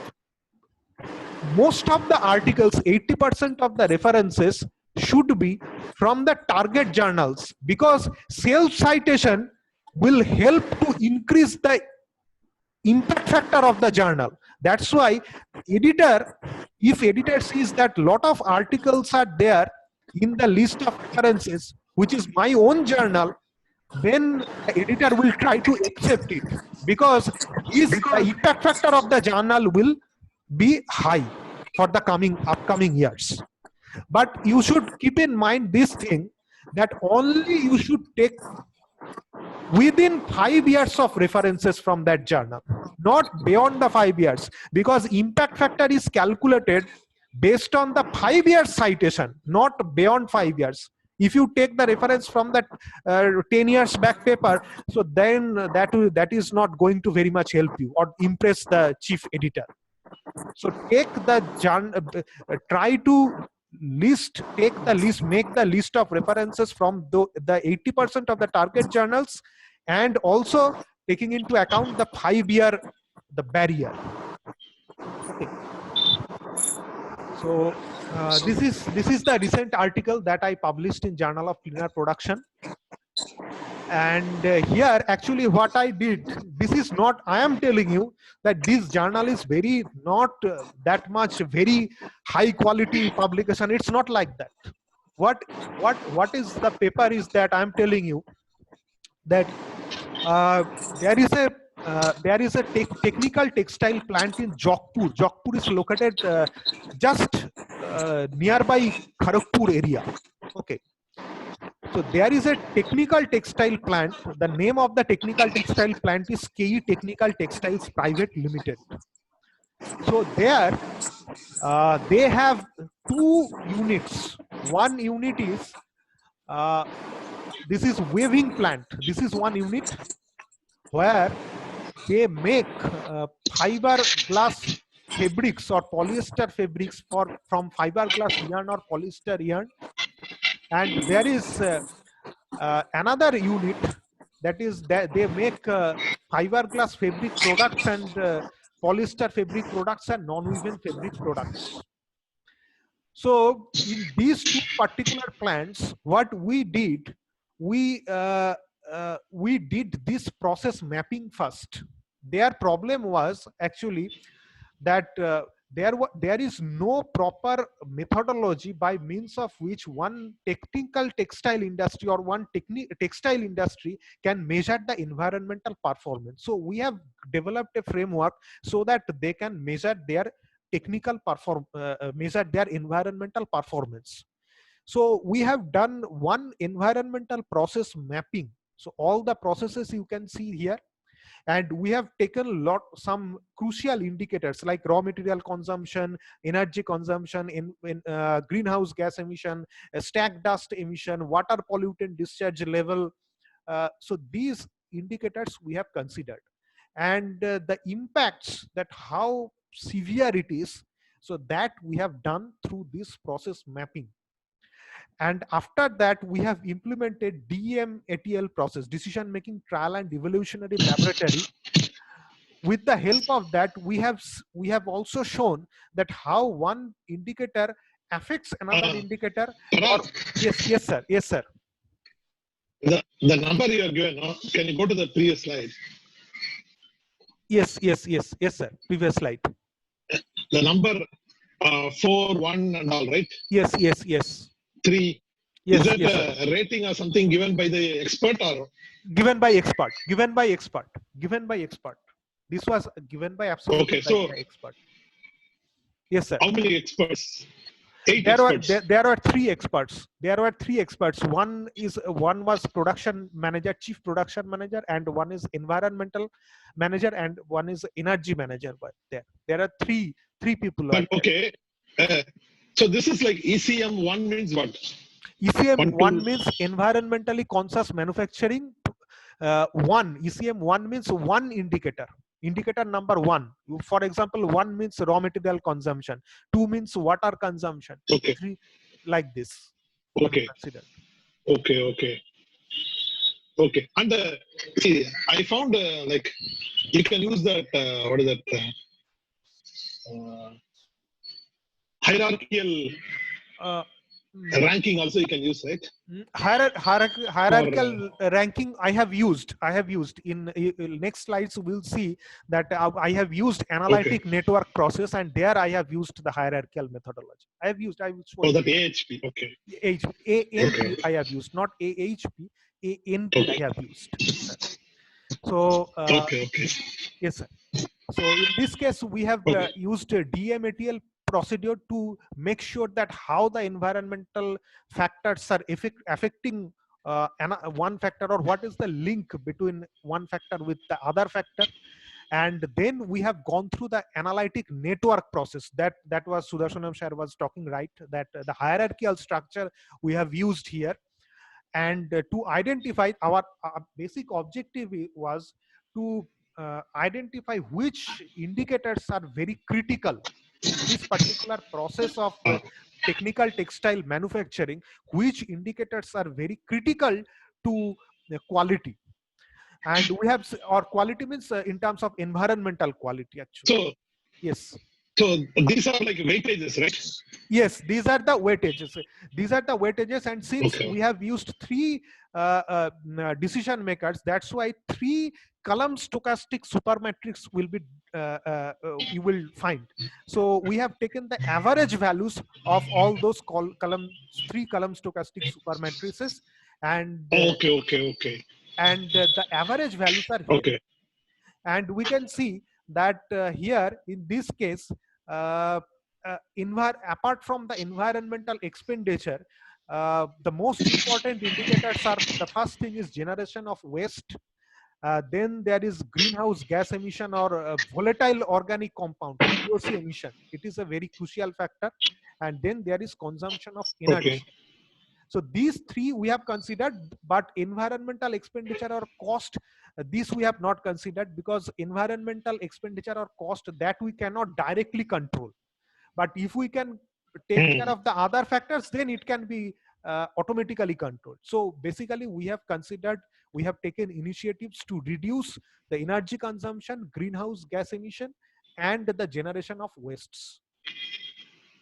most of the articles, 80% of the references should be from the target journals, because self-citation will help to increase the impact factor of the journal. That's why if editor sees that lot of articles are there in the list of references, which is my own journal, then the editor will try to accept it, because the impact factor of the journal will be high for the upcoming years. But you should keep in mind this thing, that only you should take within 5 years of references from that journal, not beyond the 5 years, because impact factor is calculated based on the 5 years citation, not beyond 5 years. If you take the reference from that 10 years back paper, so then that is not going to very much help you or impress the chief editor. So take the try to make the list of references from the 80% of the target journals, and also taking into account the 5-year barrier. Okay. So this is the recent article that I published in Journal of Cleaner Production. And here actually what I did, this is not, I am telling you that this journal is very not that much very high quality publication. It's not like that. What is the paper is that I am telling you that there is a technical textile plant in Jodhpur. Jodhpur is located just nearby Kharagpur area. Okay. So there is a technical textile plant. The name of the technical textile plant is KE Technical Textiles Private Limited. So there they have 2 units. One unit is this is weaving plant. This is one unit where they make fiberglass fabrics or polyester fabrics from fiberglass yarn or polyester yarn. And there is another unit that is that they make fiberglass fabric products and polyester fabric products and non-woven fabric products. So in these 2 particular plants, what we did, we did this process mapping first. Their problem was actually that there is no proper methodology by means of which one technical textile industry or one textile industry can measure the environmental performance. So we have developed a framework so that they can measure their measure their environmental performance. So we have done one environmental process mapping. So all the processes you can see here. And we have taken some crucial indicators like raw material consumption, energy consumption, in greenhouse gas emission, stack dust emission, water pollutant discharge level. So these indicators we have considered, and the impacts, that how severe it is, so that we have done through this process mapping. And after that, we have implemented DMATL process, decision making trial and evolutionary laboratory. With the help of that, we have also shown that how one indicator affects another indicator. Yes, sir. The number you are given, can you go to the previous slide? Yes, sir. Previous slide. The number 4, 1 and all, right? Yes. 3. Yes, is that a rating or something given by the expert or? Given by expert. This was given by absolutely expert. Yes, sir. How many experts? 8 experts. There were 3 experts. One was production manager, chief production manager, and one is environmental manager, and one is energy manager. But there are three people. But okay. So this is like ECM 1 means what? ECM 1 means environmentally conscious manufacturing. ECM 1 means one indicator. Indicator number 1. For example, 1 means raw material consumption. 2 means water consumption. Okay. 3 like this. Okay. Okay. Okay. And see, I found like you can use that. What is that? Hierarchical Uh, ranking also you can use, right? Hierarchical ranking I have used in next slides. We'll see that I have used analytic network process, and there I have used the hierarchical methodology. I have used Oh, that AHP. Okay. ANP I have used, not AHP. ANP I have used. Sir. So Okay. yes, sir. So in this case, we have used a DMATL procedure to make sure that how the environmental factors are affecting one factor, or what is the link between one factor with the other factor. And then we have gone through the analytic network process that was Sudarshanam sir was talking, right? That the hierarchical structure we have used here. And to identify, our basic objective was to identify which indicators are very critical in this particular process of technical textile manufacturing, which indicators are very critical to the quality. And we have, or quality means in terms of environmental quality actually. So yes. So these are like weightages, right? Yes, these are the weightages. These are the weightages, and since we have used three decision makers, that's why 3 column stochastic supermatrix will be you will find. So we have taken the average values of all those 3 column stochastic supermatrices, and and the average values are here. And we can see that here in this case, apart from the environmental expenditure, the most important indicators are, the first thing is generation of waste, then there is greenhouse gas emission or volatile organic compound, VOC emission. It is a very crucial factor. And then there is consumption of energy. So these 3 we have considered, but environmental expenditure or cost, this we have not considered, because environmental expenditure or cost, that we cannot directly control. But if we can take care of the other factors, then it can be automatically controlled. So basically we have considered, we have taken initiatives to reduce the energy consumption, greenhouse gas emission, and the generation of wastes.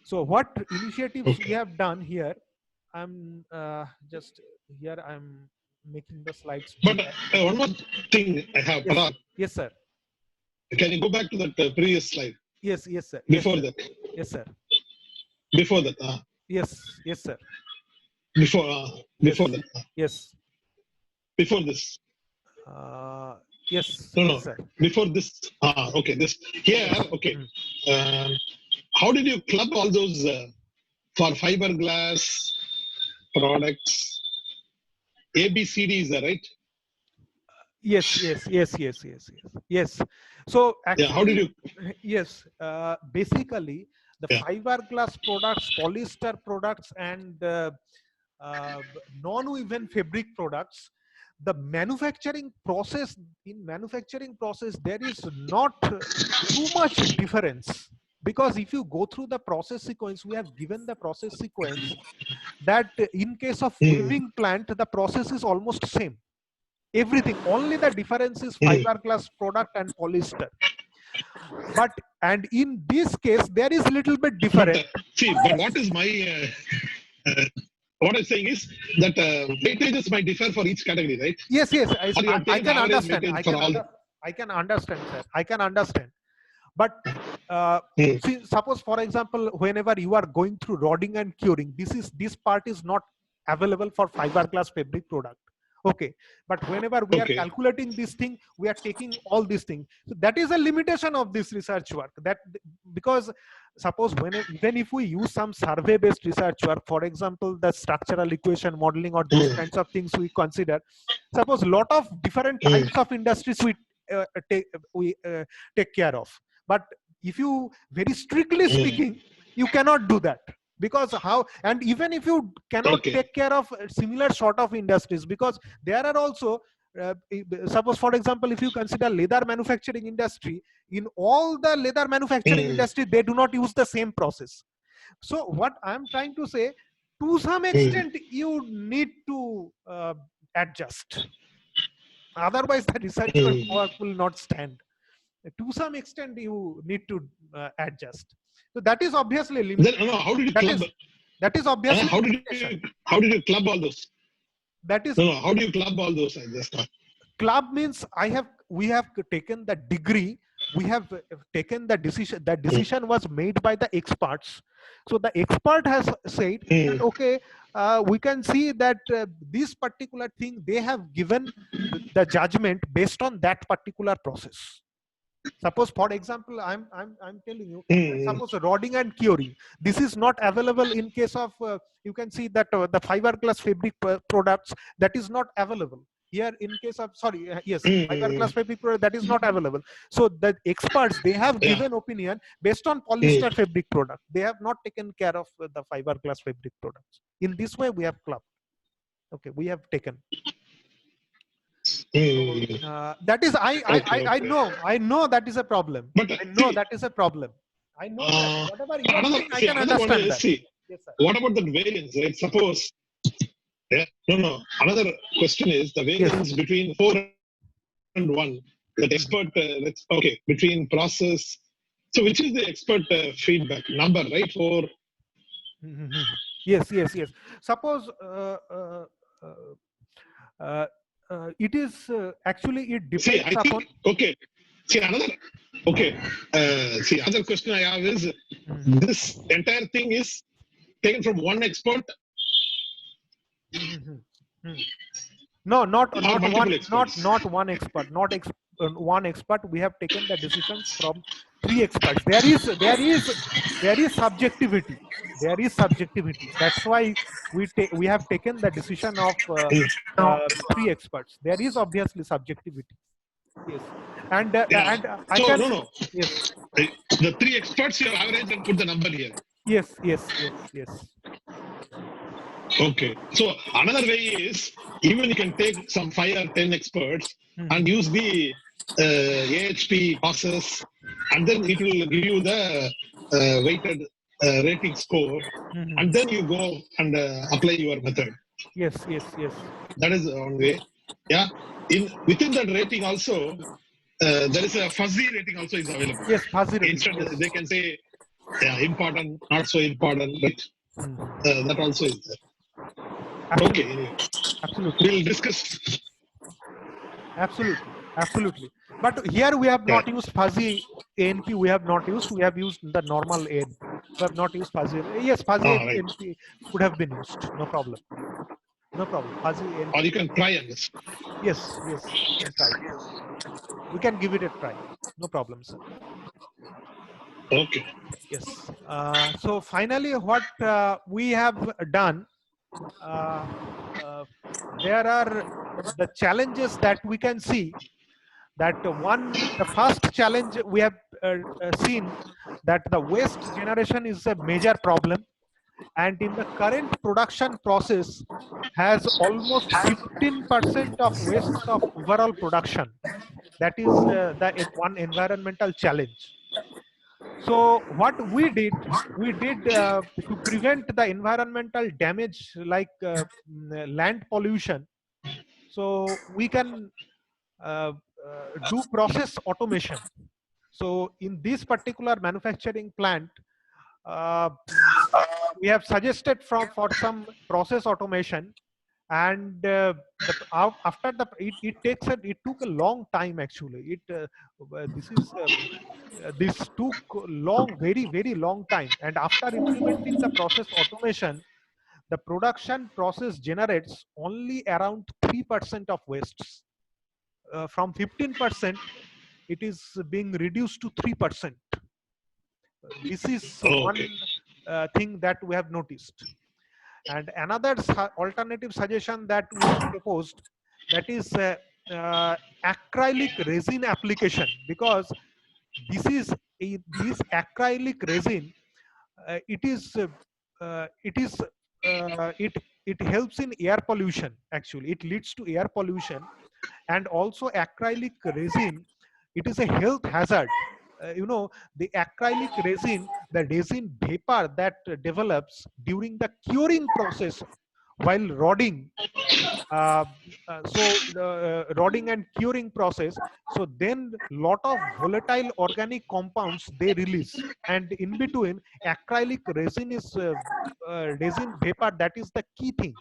So what initiatives we have done here, I'm just here, I'm making the slides. But one more thing I have. Yes, sir. Can you go back to that previous slide? Yes, sir. Before that. Yes, sir. Before that. Yes, sir. Before that. Yes. Before this. Yes. No, sir. Before this. Okay. This here. Okay. How did you club all those for fiberglass products? ABCD is that right? Yes. So actually, how did you? Yes. Basically, the fiberglass products, polyester products, and non-woven fabric products, the manufacturing process, there is not too much difference. Because if you go through the process sequence, we have given the process sequence that in case of weaving plant, the process is almost same. Everything, only the difference is fiberglass product and polyester. But, and in this case, there is a little bit different. But what is my, what I'm saying is that weightages might differ for each category, right? Yes, I can understand. I can understand, sir. I can understand. But see, suppose, for example, whenever you are going through rodding and curing, this part is not available for fiberglass fabric product. Okay, but whenever we are calculating this thing, we are taking all these things. So that is a limitation of this research work. That because suppose even if we use some survey-based research work, for example, the structural equation modeling or those kinds of things we consider. Suppose a lot of different types of industries we take care of. But if you very strictly speaking, you cannot do that. Because how, and even if you cannot take care of similar sort of industries, because there are also, suppose for example, if you consider leather manufacturing industry, in all the leather manufacturing industry, they do not use the same process. So what I'm trying to say, to some extent, you need to adjust. Otherwise, the research work will not stand. To some extent, you need to adjust. So that is obviously limited. Then, how did you club? That is obviously how did you club all those? That is how do you club all those? I just thought. Club means we have taken the degree, we have taken the decision. That decision was made by the experts. So the expert has said that, okay, we can see that this particular thing, they have given the judgment based on that particular process. Suppose, for example, I'm telling you, suppose rodding and curing, this is not available in case of you can see that the fiberglass fabric products, that is not available here. In case of fiberglass fabric product, that is not available. So the experts, they have given opinion based on polyester fabric product. They have not taken care of the fiberglass fabric products. In this way, we have clubbed. Okay, we have taken. That is, I know that is a problem. But I know that is a problem. I know that. Whatever you are saying, I can understand that. Yes, what about the variance? Right? Suppose, another question is the variance between 4 and 1. That expert, between process. So, which is the expert feedback number, right? 4. Yes. Suppose it is actually, it depends upon. Another question I have is, this entire thing is taken from one expert. No, not one expert. One expert. We have taken the decisions from 3 experts. There is subjectivity. There is subjectivity. That's why we have taken the decision of 3 experts. There is obviously subjectivity. Yes, and I can. Yes. The 3 experts you have averaged and put the number here. Yes. Okay. So another way is, even you can take some 5 or 10 experts and use the AHP process, and then it will give you the weighted rating score, and then you go and apply your method. Yes. That is one way. Yeah. Within that rating also, there is a fuzzy rating also is available. Yes, fuzzy rating. Instead, they can say, important, not so important, but that also is there. Absolutely. Okay. Anyway. Absolutely. We'll discuss. Absolutely. But here we have not used fuzzy ANP. We have used the normal ANP. We have not used fuzzy. Yes, fuzzy ANP could have been used. No problem. Fuzzy ANP. Or you can try on this. Yes. We can try. We can give it a try. No problem, sir. Okay. Yes. So finally, what we have done, there are the challenges that we can see. That the first challenge we have seen, that the waste generation is a major problem, and in the current production process has almost 15% of wastes of overall production. That is the one environmental challenge. So what we did to prevent the environmental damage like land pollution. So we can do process automation. So in this particular manufacturing plant, we have suggested for some process automation, and it took a long time actually. This took very long time, and after implementing the process automation, the production process generates only around 3% of wastes. From 15%, it is being reduced to 3%. This is one thing that we have noticed. And another alternative suggestion that we have proposed, that is acrylic resin application, because this acrylic resin, it helps in air pollution. Actually, it leads to air pollution, and also acrylic resin, it is a health hazard. The acrylic resin, the resin vapor that develops during the curing process while rodding. uh, so the rodding and curing process, so then lot of volatile organic compounds they release, and in between acrylic resin is resin vapor, that is the key thing.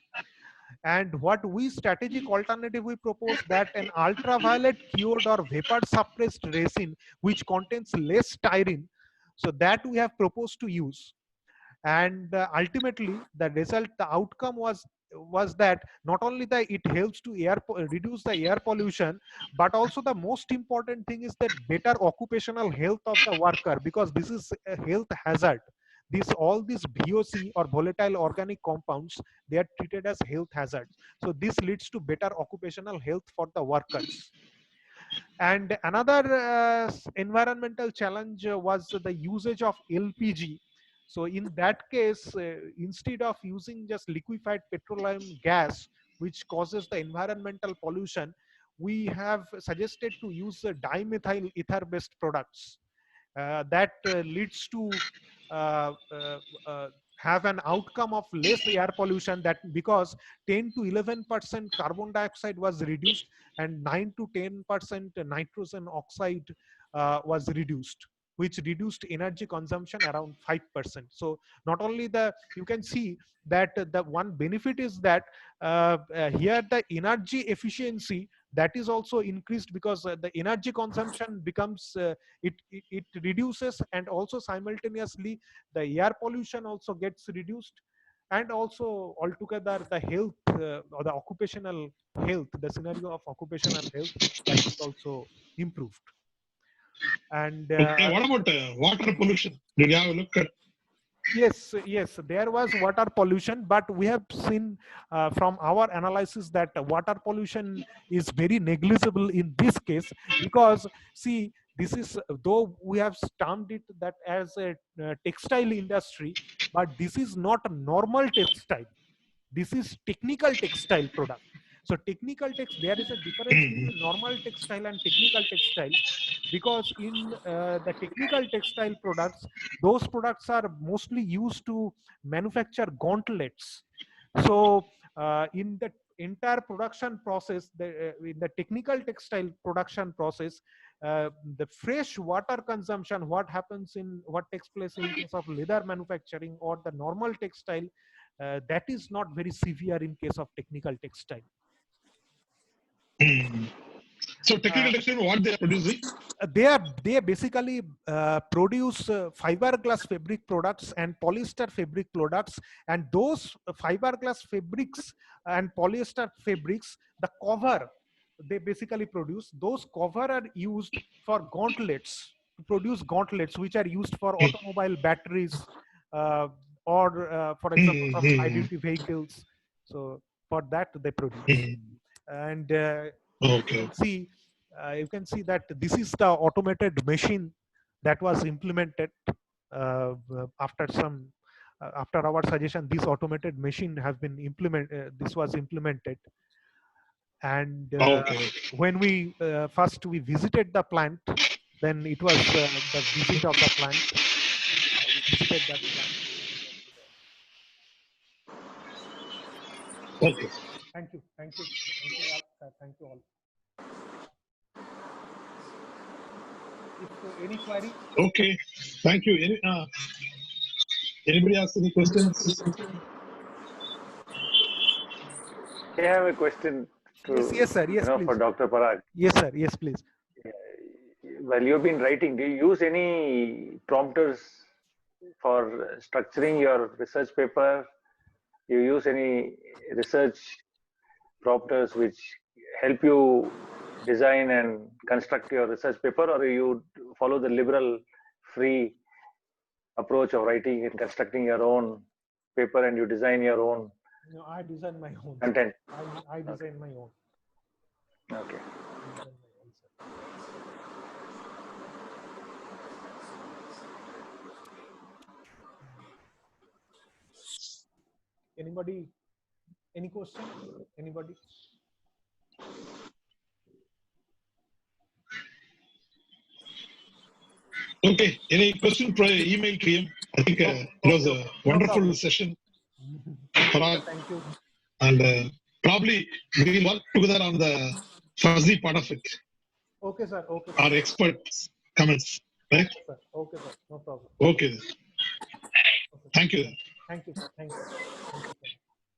And what we strategic alternative we propose, that an ultraviolet cured or vapor suppressed resin which contains less styrene, so that we have proposed to use. And ultimately the result, the outcome was that not only that it helps to reduce the air pollution, but also the most important thing is that better occupational health of the worker, because this is a health hazard. All these VOC or volatile organic compounds, they are treated as health hazards, so this leads to better occupational health for the workers. And another environmental challenge was the usage of LPG. So in that case, instead of using just liquefied petroleum gas, which causes the environmental pollution, we have suggested to use dimethyl ether based products. That leads to uh, uh, uh, have an outcome of less air pollution, that because 10 to 11% carbon dioxide was reduced and 9 to 10% nitrogen oxide was reduced, which reduced energy consumption around 5%. So not only you can see that the one benefit is that here the energy efficiency that is also increased, because the energy consumption becomes it reduces, and also simultaneously the air pollution also gets reduced, and also altogether the health or the occupational health, the scenario of occupational health, that is also improved. And Okay, what about water pollution? Did you have a look at? yes, there was water pollution, but we have seen from our analysis that water pollution is very negligible in this case, because see, this is, though we have termed it that as a textile industry, but this is not a normal textile, this is technical textile product. So technical text, there is a difference between normal textile and technical textile, because in the technical textile products, those products are mostly used to manufacture gauntlets. So in the entire production process, in the technical textile production process, the fresh water consumption, what takes place in case of leather manufacturing or the normal textile, that is not very severe in case of technical textile. So technical textile, what they are producing? They basically produce fiberglass fabric products and polyester fabric products, and those fiberglass fabrics and polyester fabrics, the cover they basically produce, those cover are used for gauntlets, to produce gauntlets which are used for automobile batteries, or for example some high duty vehicles. So for that they produce. And Okay. you can see that this is the automated machine that was implemented after after our suggestion. This automated machine has been this was implemented. And Okay. when we first we visited the plant, then it was the visit of the plant. We visited that plant. Okay. Thank you all. Thank you all. If any query? Okay. Thank you. Anybody has any questions? I have a question to Yes, sir. Yes, please. for Dr. Parag. Yes, sir. Yes, please. While you've been writing, do you use any prompters for structuring your research paper? You use any research prompters which help you design and construct your research paper, or you follow the liberal free approach of writing and constructing your own paper and you design your own? No, I design my own content. I design my own. Okay. Anybody? Any question? Anybody? Okay. Any question? Email to him. I think it was a wonderful session. Parag. Thank you. and probably we'll work together on the fuzzy part of it, Okay, sir. Okay, sir. our experts comments, right? Okay, sir. Okay, sir. No problem. Okay. Okay. Thank you. Thank you, sir. Thank you. Thank you, sir.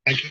Thank you.